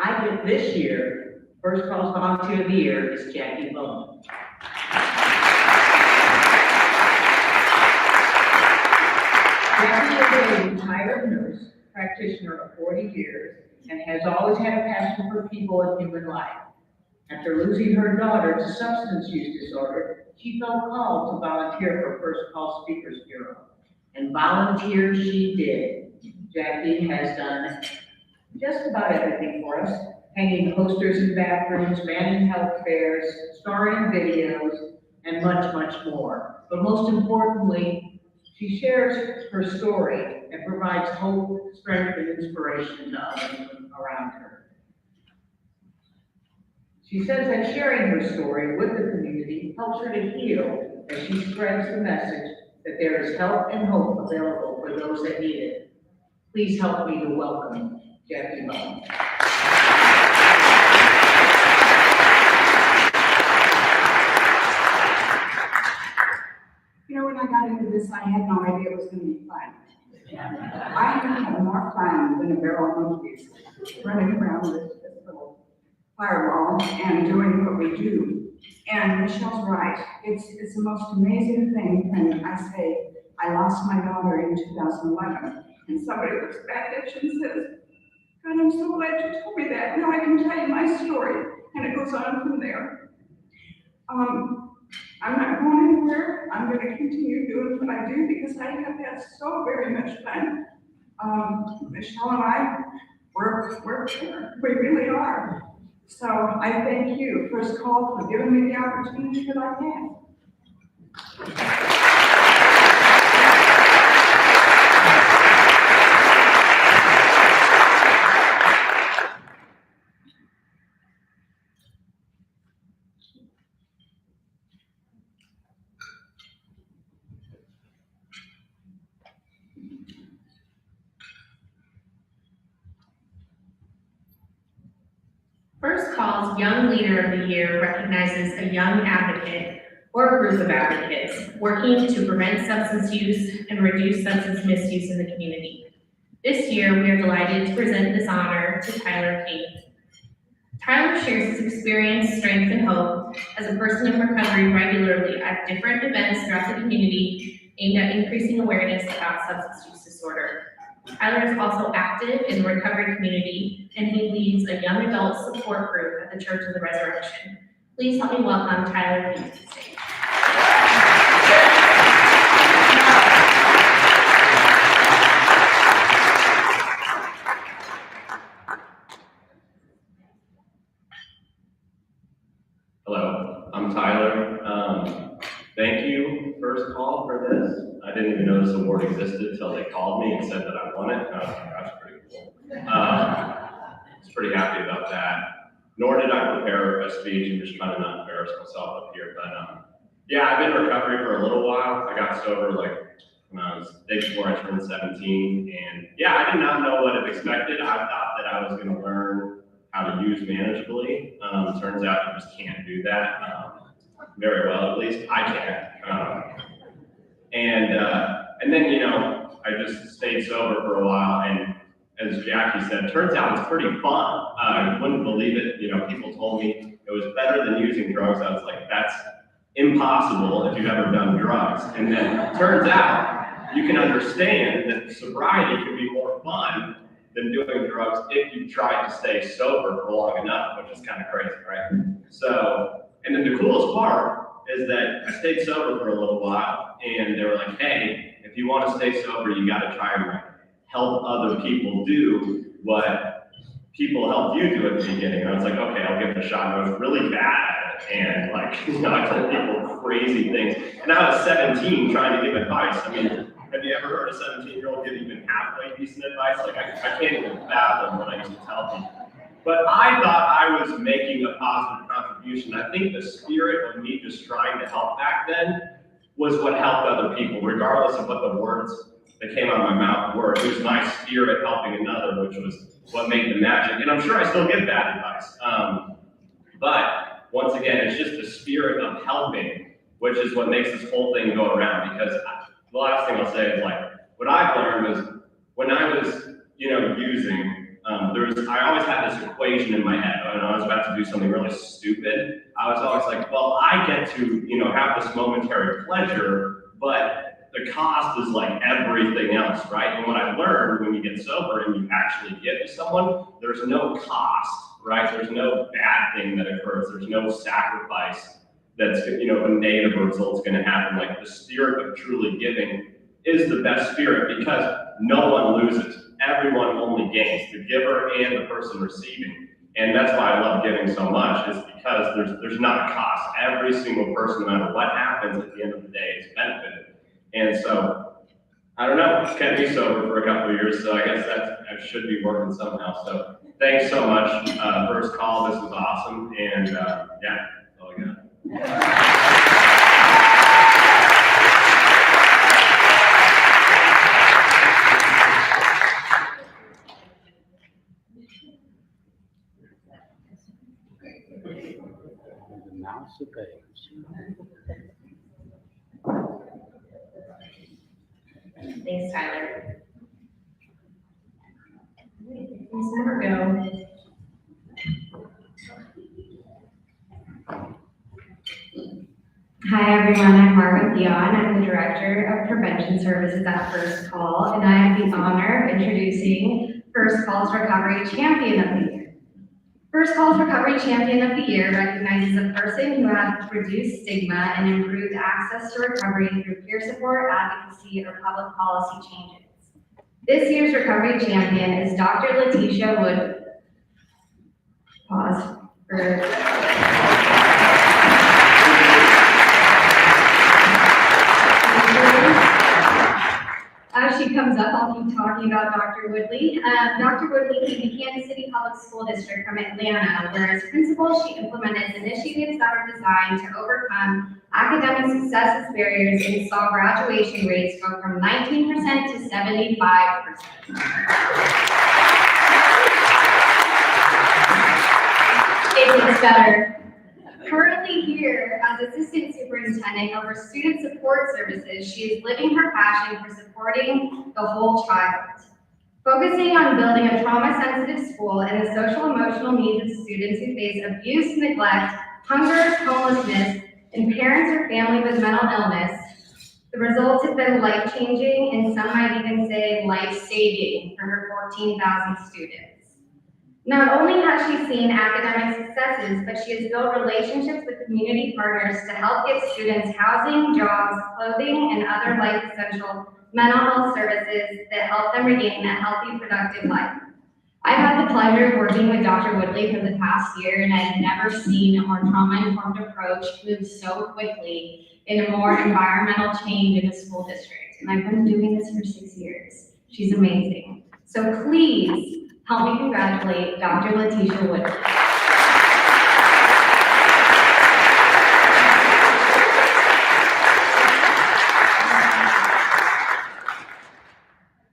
I get this year, First Call's Volunteer of the Year is Jackie Bowman. Jackie is a retired nurse practitioner of 40 years and has always had a passion for people and human life. After losing her daughter to substance use disorder, she felt called to volunteer for First Call Speakers Bureau. And volunteer she did. Jackie has done just about everything for us, hanging posters in bathrooms, manning health fairs, starring videos, and much, much more. But most importantly, she shares her story and provides hope, strength, and inspiration to others around her. She says that sharing her story with the community helps her to heal as she spreads the message that there is help and hope available for those that need it. Please help me to welcome Jackie Bowman. You know, when I got into this, I had no idea it was going to be fun. I had more fun than a barrel of monkeys running around with this little firewall and doing what we do. And Michelle's right. It's the most amazing thing when I say, I lost my daughter in 2011, and somebody looks back at you and says, God, I'm so glad you told me that. Now I can tell you my story. And it goes on from there. I'm not going anywhere. I'm going to continue doing what I do because I have had so very much fun. Michelle and I, we're there. We really are. So I thank you, First Call, for giving me the opportunity that I had. First Call's Young Leader of the Year recognizes a young advocate or a group of advocates working to prevent substance use and reduce substance misuse in the community. This year, we are delighted to present this honor to Tyler King. Tyler shares his experience, strength, and hope as a person in recovery regularly at different events throughout the community aimed at increasing awareness about substance use disorder. Tyler is also active in the recovery community, and he leads a young adult support group at the Church of the Resurrection. Please help me welcome Tyler King to the stage. Hello, I'm Tyler. Thank you, First Call, for this. I didn't even know this award existed until they called me and said that I won it. And I was like, that's pretty cool. I was pretty happy about that. Nor did I prepare a speech. I'm just trying to not embarrass myself up here. But yeah, I've been in recovery for a little while. I got sober like when I was day before I turned 17. And yeah, I did not know what it expected. I thought that I was going to learn how to use manageably. Turns out you just can't do that very well, at least I can't. And then, you know, I just stayed sober for a while, and as Jackie said, turns out it's pretty fun. I wouldn't believe it. You know, people told me it was better than using drugs. I was like, that's impossible if you've ever done drugs. And then turns out you can understand that sobriety can be more fun than doing drugs if you try to stay sober for long enough, which is kind of crazy, right? So, and then the coolest part is that I stayed sober for a little while, and they were like, hey, if you want to stay sober, you got to try and like help other people do what people helped you do at the beginning. And I was like, okay, I'll give it a shot. And I was really bad at it, and like, you know, I told people crazy things. And I was 17 trying to give advice. I mean, have you ever heard a 17-year-old give even halfway decent advice? Like, I can't even fathom what I used to tell people. But I thought I was making a positive contribution. I think the spirit of me just trying to help back then was what helped other people, regardless of what the words that came out of my mouth were. It was my spirit helping another, which was what made the magic. And I'm sure I still give bad advice. But once again, it's just the spirit of helping, which is what makes this whole thing go around. Because the last thing I'll say is like, what I've learned was when I was, you know, using, I always had this equation in my head. When I was about to do something really stupid, I was always like, well, I get to, you know, have this momentary pleasure, but the cost is like everything else, right? And what I learned when you get sober and you actually give to someone, there's no cost, right? There's no bad thing that occurs. There's no sacrifice that's, you know, a negative result's going to happen. Like the spirit of truly giving is the best spirit because no one loses. Everyone only gains, the giver and the person receiving. And that's why I love giving so much, is because there's not a cost. Every single person, no matter what happens at the end of the day, is benefited. And so, I don't know, it's kept me sober for a couple of years, so I guess I should be working somehow. So thanks so much. First Call, this was awesome. And yeah, that's all I got. Thanks, Tyler. Please never go. Hi everyone, I'm Margaret Leon. I'm the Director of Prevention Services at First Call, and I have the honor of introducing First Call's Recovery Champion of the Year. First Call's Recovery Champion of the Year recognizes a person who has reduced stigma and improved access to recovery through peer support, advocacy, or public policy changes. This year's Recovery Champion is Dr. Letitia Wood. Pause for as she comes up, I'll keep talking about Dr. Woodley. Dr. Woodley came to Kansas City Public School District from Atlanta, where as principal, she implemented initiatives that are designed to overcome academic success barriers and saw graduation rates go from 19% to 75%. It gets better. Currently here as Assistant Superintendent over Student Support Services, she is living her passion for supporting the whole child. Focusing on building a trauma-sensitive school and the social-emotional needs of students who face abuse, neglect, hunger, homelessness, and parents or family with mental illness, the results have been life-changing and some might even say life-saving for her 14,000 students. Not only has she seen academic successes, but she has built relationships with community partners to help get students housing, jobs, clothing, and other life-essential mental health services that help them regain a healthy, productive life. I've had the pleasure of working with Dr. Woodley for the past year, and I've never seen a more trauma-informed approach move so quickly in a more environmental change in the school district. And I've been doing this for 6 years. She's amazing. So please, help me congratulate Dr. Letitia Woodley.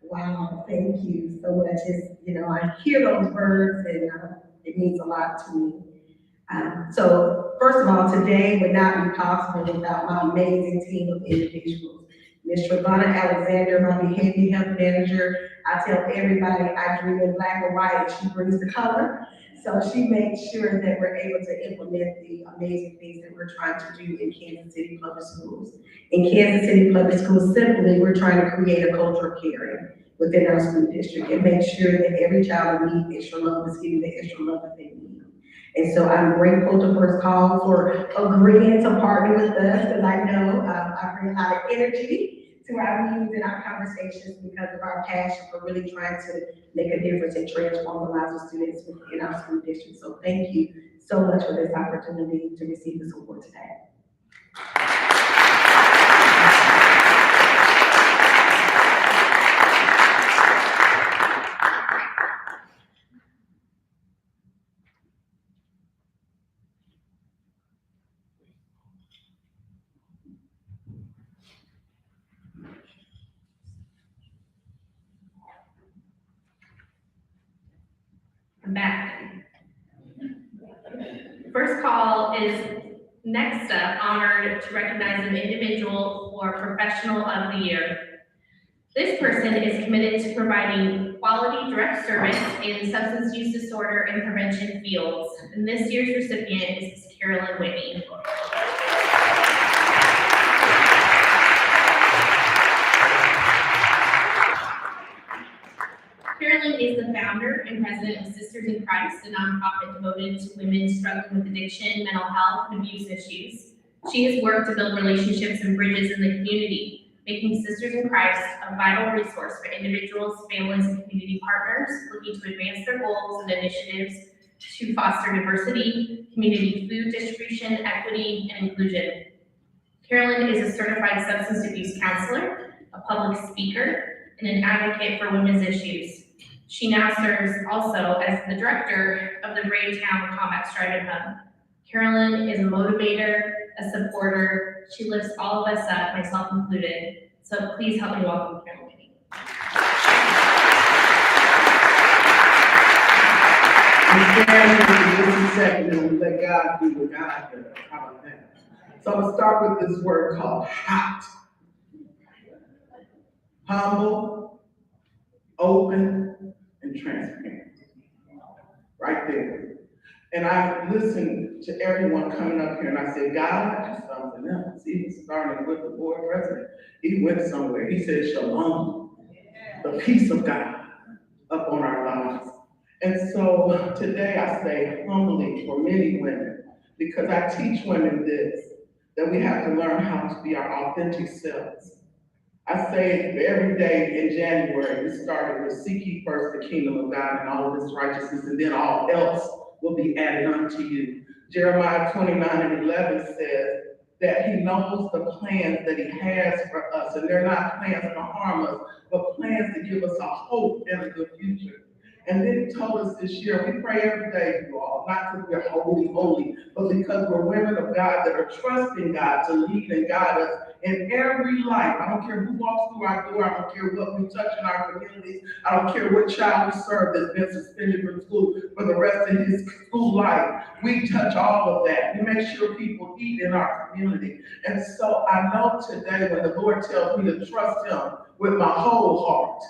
Wow, thank you so much. I hear those words and it means a lot to me. So first of all, today would not be possible without my amazing team of individuals. Ms. Ravonna Alexander, my behavior health manager. I tell everybody I dream in black and white and she brings the color. So she makes sure that we're able to implement the amazing things that we're trying to do in Kansas City Public Schools. In Kansas City Public Schools, simply, we're trying to create a culture of caring within our school district and make sure that every child in need extra love is getting the extra love that they need. And so I'm grateful to First Call for agreeing to partner with us, because I know I bring a lot of energy to our meetings and our conversations because of our passion for really trying to make a difference and transform the lives of students within our school district. So thank you so much for this opportunity to receive this award today. I'm back. First Call is next up honored to recognize an individual for Professional of the Year. This person is committed to providing quality direct service in substance use disorder and prevention fields. And this year's recipient is Ms. Carolyn Whitney. Carolyn is the founder and president of Sisters in Christ, a nonprofit devoted to women struggling with addiction, mental health, and abuse issues. She has worked to build relationships and bridges in the community, making Sisters in Christ a vital resource for individuals, families, and community partners looking to advance their goals and initiatives to foster diversity, community food distribution, equity, and inclusion. Carolyn is a certified substance abuse counselor, a public speaker, and an advocate for women's issues. She now serves also as the director of the Braytown Combat Striving Hub. Carolyn is a motivator, a supporter. She lifts all of us up, myself included. So please help me welcome Carolyn. Just a second and let God do what God does. How about that? So I'm gonna start with this word called hot. Humble, open, and transparent. Right there. And I listened to everyone coming up here and I said, God, do something else. Even starting with the board president, he went somewhere. He said, Shalom, the peace of God upon our lives. And so today I say humbly for many women, because I teach women this, that we have to learn how to be our authentic selves. I say every day in January, we started with seek ye first the kingdom of God and all of his righteousness, and then all else will be added unto you. Jeremiah 29:11 says that he knows the plans that he has for us, and they're not plans to harm us, but plans to give us a hope and a good future. And then he told us this year, we pray every day, you all, not because we're holy, but because we're women of God that are trusting God to lead and guide us in every life. I don't care who walks through our door, I don't care what we touch in our communities, I don't care what child we serve that's been suspended from school for the rest of his school life. We touch all of that. We make sure people eat in our community. And so I know today when the Lord tells me to trust him with my whole heart,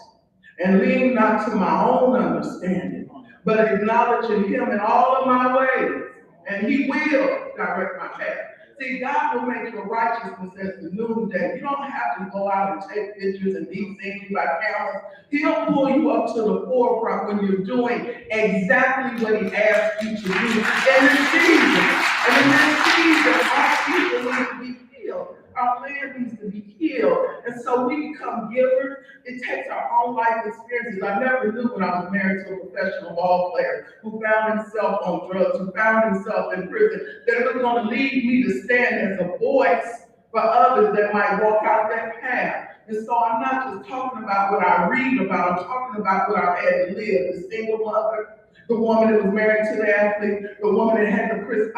and lean not to my own understanding, but acknowledging him in all of my ways, and he will direct my path. See, God will make your righteousness as the noonday. You don't have to go out and take pictures and be seen by cameras. He'll pull you up to the forefront when you're doing exactly what he asked you to do in this season. And in this season, our people need to be healed. Our land needs to be healed. And so we become givers. It takes our own life experiences. I never knew when I was married to a professional ball player who found himself on drugs, who found himself in prison, that it was going to lead me to stand as a voice for others that might walk out that path. And so I'm not just talking about what I read about, I'm talking about what I've had to live. The single mother, the woman that was married to the athlete, the woman that had the prison.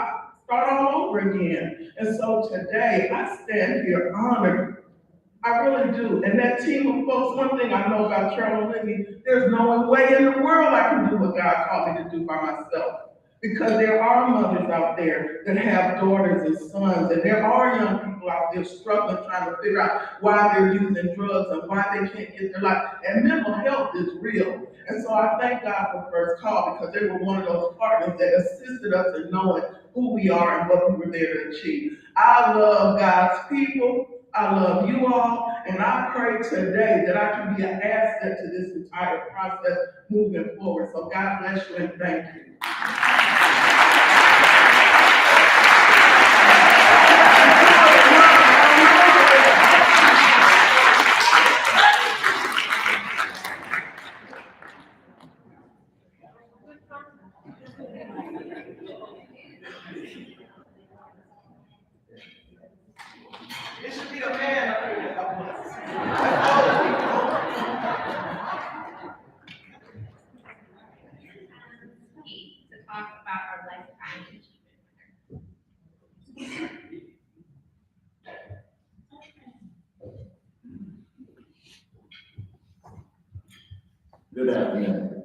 Start all over again. And so today, I stand here honored. I really do. And that team of folks, one thing I know about Carol and Libby, there's no way in the world I can do what God called me to do by myself. Because there are mothers out there that have daughters and sons, and there are young people out there struggling, trying to figure out why they're using drugs and why they can't get their life. And mental health is real. And so I thank God for First Call, because they were one of those partners that assisted us in knowing who we are and what we were there to achieve. I love God's people. I love you all, and I pray today that I can be an asset to this entire process moving forward. So God bless you and thank you. It should be a man up here to help us. To talk about our lifetime achievement. Good afternoon.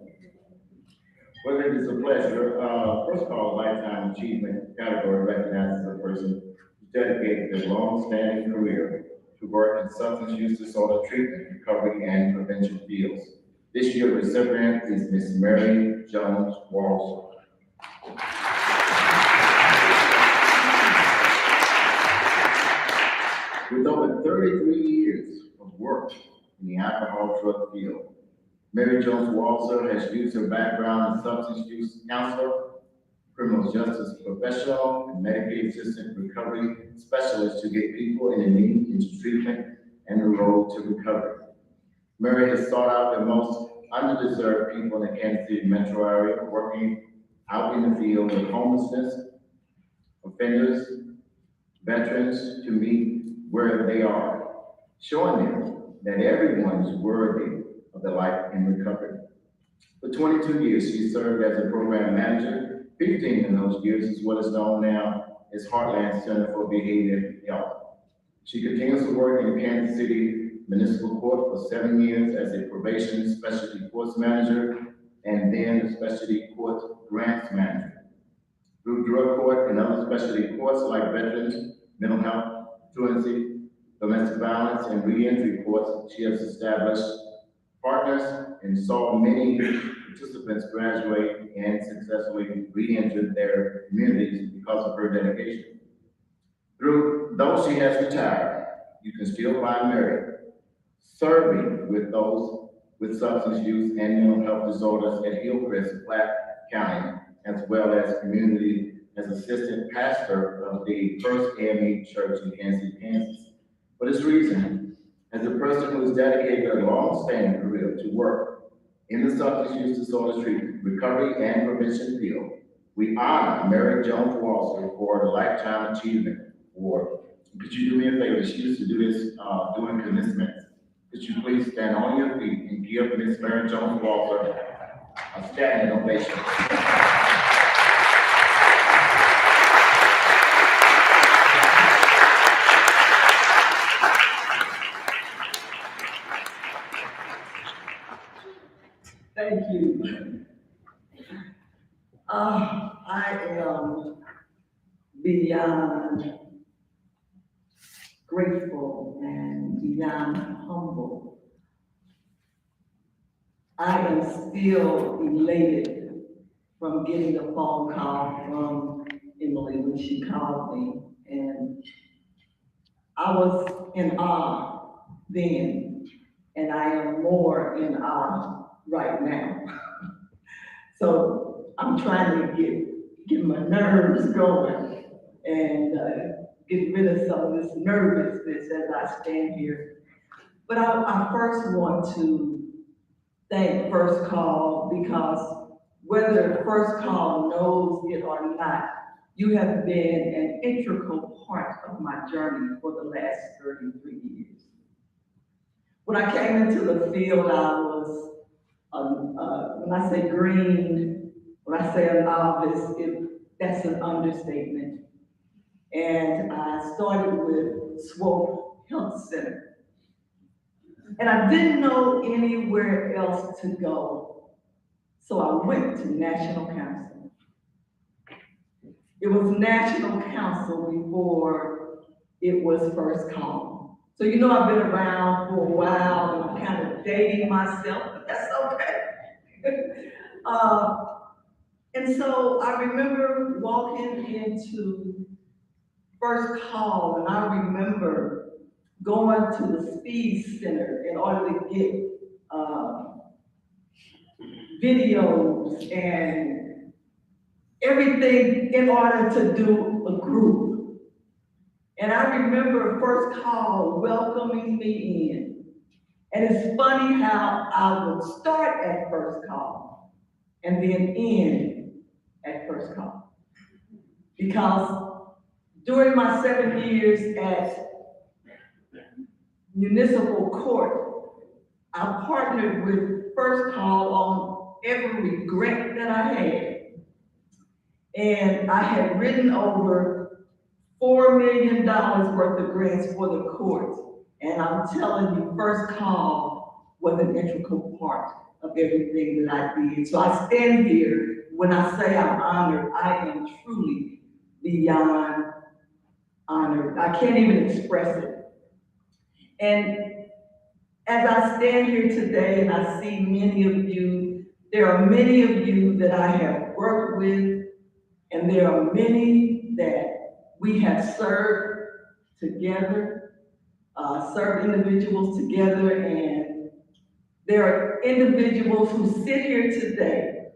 Well, it is a pleasure. First of all, Lifetime Achievement category recognizes a person who dedicated their long-standing career to work in substance use disorder treatment, recovery, and prevention fields. This year's recipient is Ms. Mary Jones Walser. With over 33 years of work in the alcohol drug field, Mary Jones Walser has used her background as substance use counselor, criminal justice professional, and Medicaid assistant recovery specialist to get people in need into treatment and the road to recovery. Mary has sought out the most underdeserved people in the Kansas City metro area, working out in the field with homelessness, offenders, veterans to meet where they are, showing them that everyone is worthy of the life in recovery. For 22 years, she served as a program manager. 15 of those years is what is known now as Heartland Center for Behavioral Health. She continues to work in Kansas City Municipal Court for 7 years as a probation specialty courts manager and then a specialty court grants manager. Through drug court and other specialty courts like veterans, mental health, truancy, domestic violence, and reentry courts, she has established partners and saw many participants graduate and successfully re-enter their communities because of her dedication. Though she has retired, you can still find Mary serving with those with substance use and mental health disorders at Hillcrest, Platte County, as well as community as assistant pastor of the First AME Church in Kansas City, Kansas. For this reason, as a person who has dedicated a long-standing career to work in the substance use disorder treatment, recovery, and prevention field, we honor Mary Jones Walser for the Lifetime Achievement Award. Could you do me a favor? She used to do this during commencement. Could you please stand on your feet and give Miss Mary Jones Walser a standing ovation? Thank you. I am beyond grateful and beyond humble. I am still elated from getting a phone call from Emily when she called me, and I was in awe then, and I am more in awe right now. So I'm trying to get my nerves going and get rid of some of this nervousness as I stand here. But I first want to thank First Call, because whether First Call knows it or not, you have been an integral part of my journey for the last 33 years. When I came into the field, I was, when I say green, when I say a novice, that's an understatement. And I started with Swope Health Center. And I didn't know anywhere else to go, so I went to National Council. It was National Council before it was First Call. So you know I've been around for a while, and I'm kind of dating myself, but that's okay. And so I remember walking into First Call, and I remember going to the Speed Center in order to get videos and everything in order to do a group. And I remember First Call welcoming me in. And it's funny how I would start at First Call and then end at First Call. Because during my 7 years at municipal court, I partnered with First Call on every grant that I had. And I had written over $4 million worth of grants for the courts. And I'm telling you, First Call was an integral part of everything that I did. So I stand here, when I say I'm honored, I am truly beyond honored. I can't even express it. And as I stand here today and I see many of you, there are many of you that I have worked with, and there are many that we have served together, served individuals together, and there are individuals who sit here today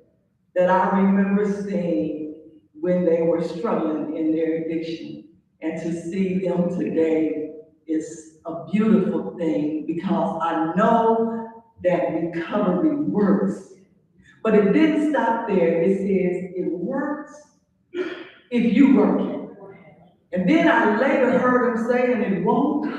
that I remember seeing when they were struggling in their addiction. And to see them today is a beautiful thing, because I know that recovery works. But it didn't stop there. It says it works if you work it. And then I later heard him saying it won't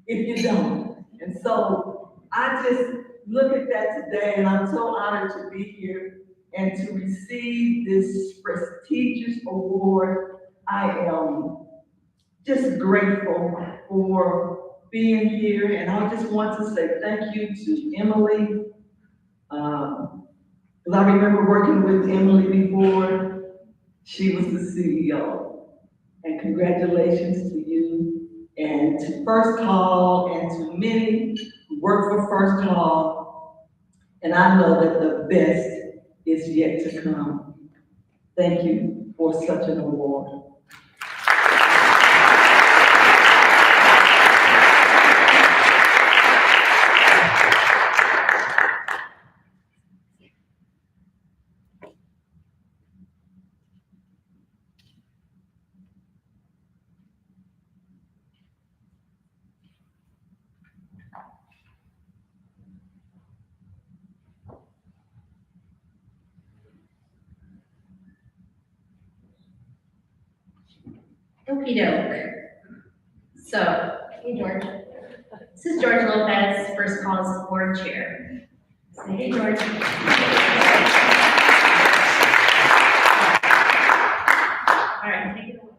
if you don't. And so I just look at that today, and I'm so honored to be here and to receive this prestigious award. I am just grateful for being here, and I just want to say thank you to Emily, because I remember working with Emily before she was the CEO. And congratulations to you, and to First Call, and to many who work for First Call. And I know that the best is yet to come. Thank you for such an award. Okie doke. So, hey George. This is George Lopez, First Cause Board Chair. Say hey George. All right, take it away.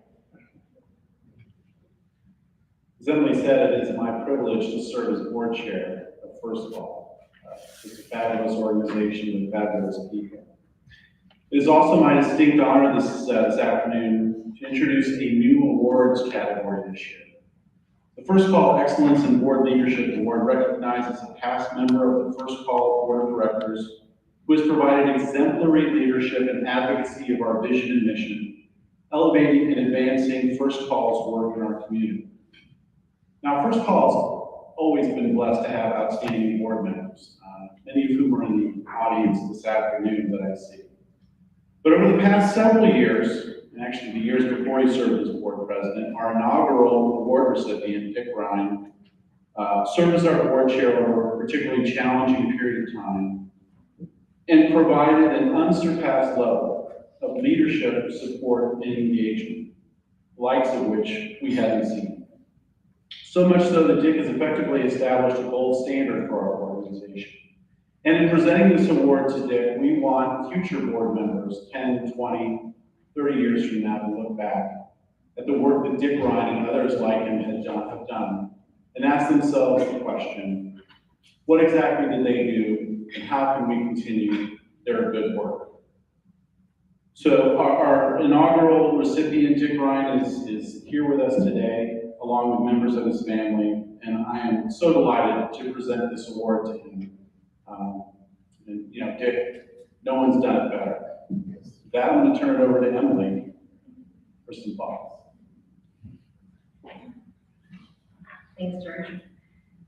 As Emily said, it is my privilege to serve as board chair of First Call. It's a fabulous organization with fabulous people. It is also my distinct honor this afternoon to introduce a new awards category this year. The First Call Excellence in Board Leadership Award recognizes a past member of the First Call Board of Directors who has provided exemplary leadership and advocacy of our vision and mission, elevating and advancing First Call's work in our community. Now, First Call's always been blessed to have outstanding board members, many of whom are in the audience this afternoon that I see. But over the past several years, and actually the years before he served as board president, our inaugural award recipient, Dick Ryan, served as our board chair over a particularly challenging period of time and provided an unsurpassed level of leadership, support, and engagement, likes of which we hadn't seen. So much so that Dick has effectively established a gold standard for our organization. And in presenting this award to Dick, we want future board members, 10, 20, 30 years from now, to look back at the work that Dick Ryan and others like him have done and ask themselves the question, what exactly did they do and how can we continue their good work? So our inaugural recipient, Dick Ryan, is here with us today, along with members of his family, and I am so delighted to present this award to him. And you know, Dick, no one's done it better. With that, I'm going to turn it over to Emily for some thoughts. Thanks, George.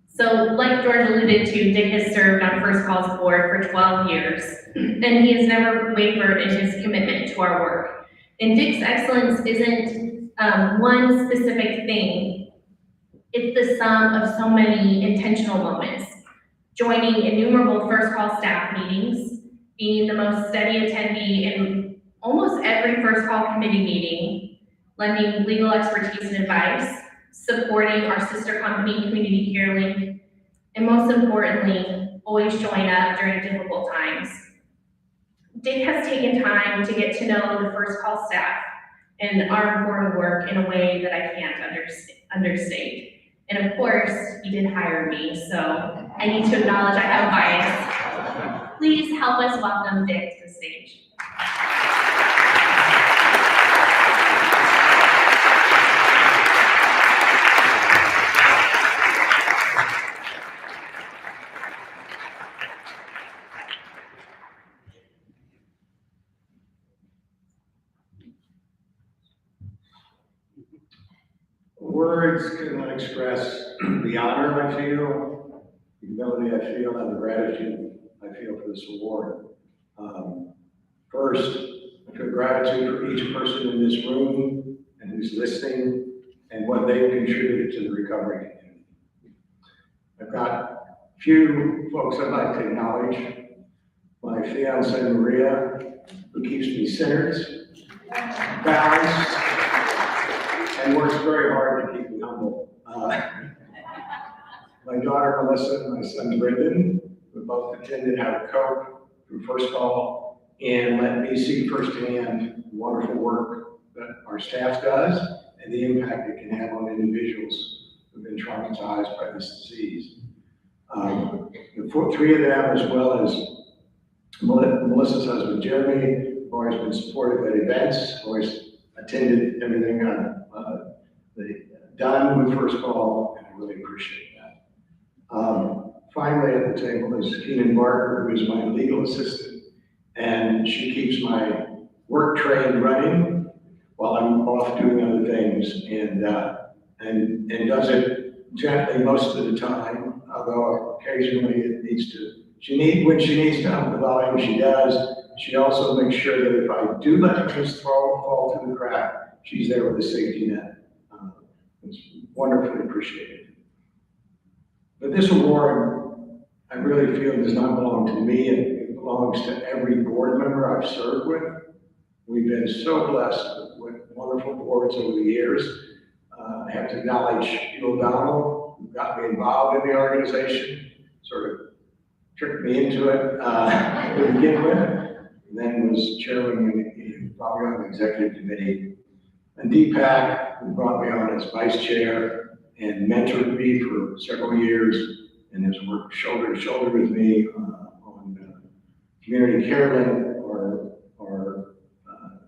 So, like George alluded to, Dick has served on First Call's board for 12 years, and he has never wavered in his commitment to our work. And Dick's excellence isn't one specific thing. It's the sum of so many intentional moments. Joining innumerable First Call staff meetings, being the most steady attendee in almost every First Call committee meeting, lending legal expertise and advice, supporting our sister company, Community Care Link, and most importantly, always showing up during difficult times. Dick has taken time to get to know the First Call staff and our important work in a way that I can't understate. And of course, he did hire me, so I need to acknowledge I have a bias. Please help us welcome Dick to the stage. Words cannot express the honor I feel, the humility I feel, and the gratitude I feel for this award. First, I feel gratitude for each person in this room and who's listening and what they've contributed to the recovery community. I've got a few folks I'd like to acknowledge. My fiancée Maria, who keeps me centered, balanced, and works very hard to keep me humble. My daughter Melissa and my son Brendan, who both attended How to Cope through First Call, and let me see firsthand the wonderful work that our staff does and the impact it can have on individuals who've been traumatized by this disease. The three of them, as well as Melissa's husband Jeremy, have always been supportive at events, always attended everything they've done with First Call, and I really appreciate that. Finally, at the table is Keenan Barker, who is my legal assistant And she keeps my work train running while I'm off doing other things, and does it gently most of the time, although occasionally it needs to, when she needs to up the volume, she does. She also makes sure that if I do let things fall through the crack, she's there with a safety net. It's wonderfully appreciated. But this award, I really feel does not belong to me. It belongs to every board member I've served with. We've been so blessed with wonderful boards over the years. I have to acknowledge Bill O'Donnell, who got me involved in the organization, sort of tricked me into it to begin with, and then was chairman when he brought me on the executive committee. And Deepak, who brought me on as vice chair and mentored me for several years and has worked shoulder to shoulder with me on Community Careland, our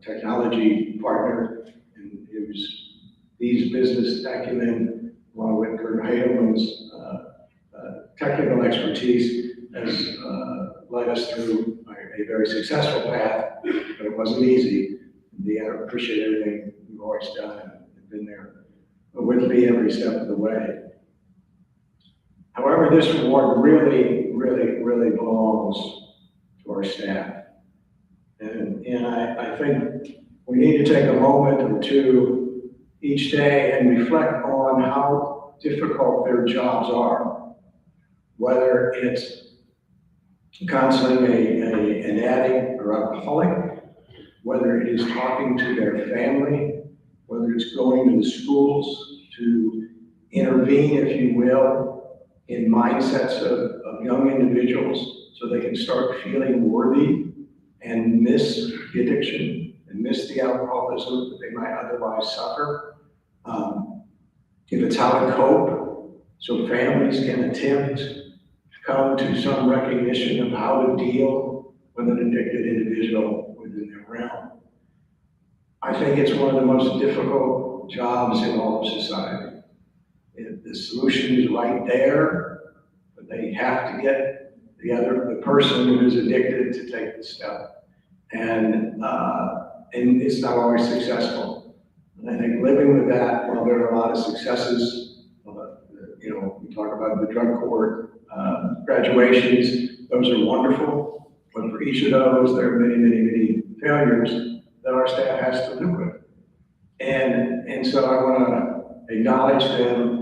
technology partner, and it was these business acumen, along with Kurt Heidelman's technical expertise, has led us through a very successful path, but it wasn't easy. I appreciate everything you've always done and been there with me every step of the way. However, this award really, really, really belongs to our staff. And I think we need to take a moment or two each day and reflect on how difficult their jobs are. Whether it's counseling an addict or alcoholic, whether it is talking to their family, whether it's going to the schools to intervene, if you will, in mindsets of young individuals so they can start feeling worthy and miss the addiction and miss the alcoholism that they might otherwise suffer. If it's how to cope, so families can attempt to come to some recognition of how to deal with an addicted individual within their realm. I think it's one of the most difficult jobs in all of society. The solution is right there, but they have to get the person who is addicted to take the step. And it's not always successful. And I think living with that, while there are a lot of successes, we talk about the drug court graduations, those are wonderful, but for each of those, there are many, many, many failures that our staff has to live with. And so I want to acknowledge them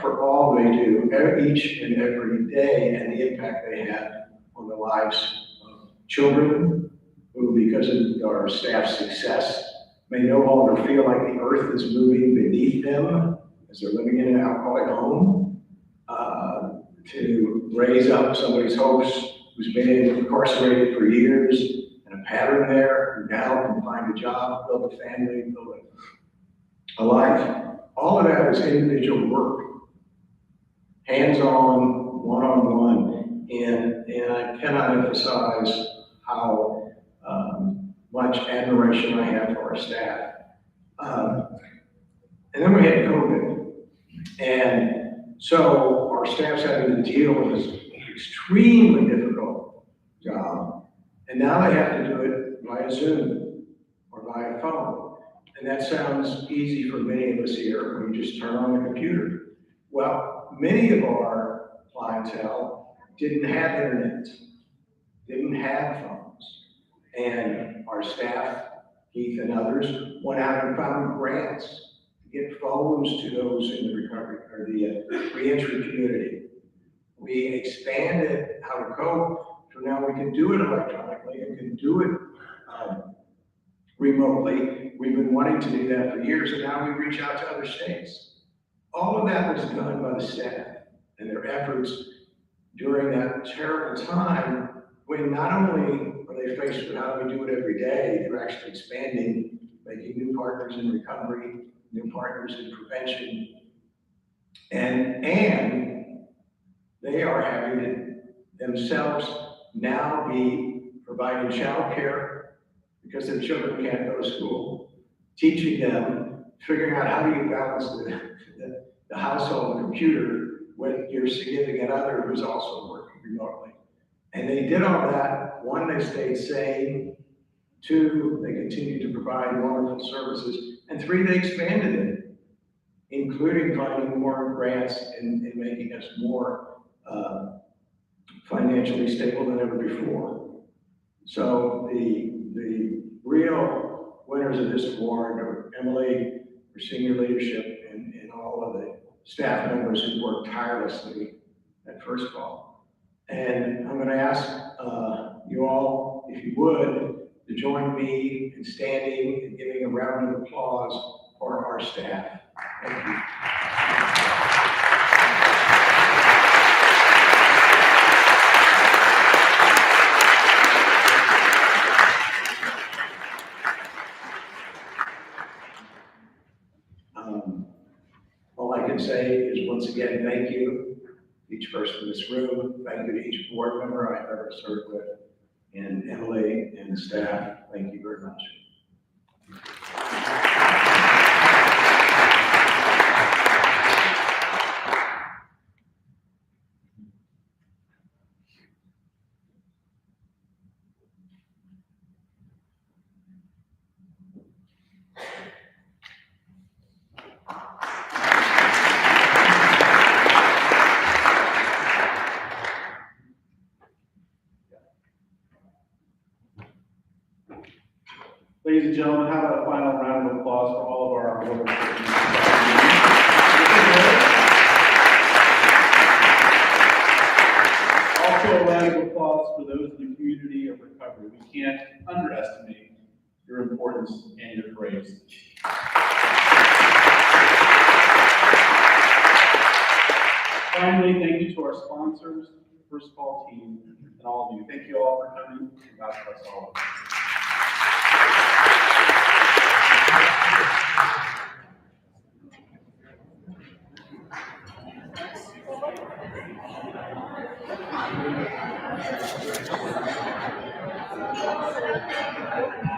for all they do each and every day and the impact they have on the lives of children who, because of our staff's success, may no longer feel like the earth is moving beneath them as they're living in an alcoholic home, to raise up somebody's host who's been incarcerated for years and a pattern there, who now can find a job, build a family, build a life. All of that is individual work, hands-on, one-on-one, and I cannot emphasize how much admiration I have for our staff. And then we had COVID, and so our staff's having to deal with this extremely difficult job, and now they have to do it via Zoom or via phone. And that sounds easy for many of us here when you just turn on the computer. Well, many of our clientele didn't have internet, didn't have phones, and our staff, Keith and others, went out and found grants to get phones to those in the recovery or the reentry community. We expanded how to cope, so now we can do it electronically and can do it remotely. We've been wanting to do that for years, and now we reach out to other states. All of that was done by the staff and their efforts during that terrible time when not only are they faced with how do we do it every day, they're actually expanding, making new partners in recovery, new partners in prevention, and they are having to themselves now be providing childcare because their children can't go to school, teaching them, figuring out how do you balance the household computer with your significant other who's also working remotely. And they did all that. One, they stayed sane. Two, they continued to provide wonderful services. And three, they expanded it, including finding more grants and making us more financially stable than ever before. So the real winners of this award are Emily for senior leadership and all of the staff members who worked tirelessly at First Call. And I'm going to ask you all, if you would, to join me in standing and giving a round of applause for our staff. Thank you. All I can say is once again, thank you, each person in this room. Thank you to each board member I've ever served with. And Emily and staff, thank you very much. Ladies and gentlemen, how about a final round of applause for all of our award recipients? Also, a round of applause for those in the community of recovery. We can't underestimate your importance and your praise. Finally, thank you to our sponsors, First Call team, and all of you. Thank you all for coming, and God bless all of you. Thank you.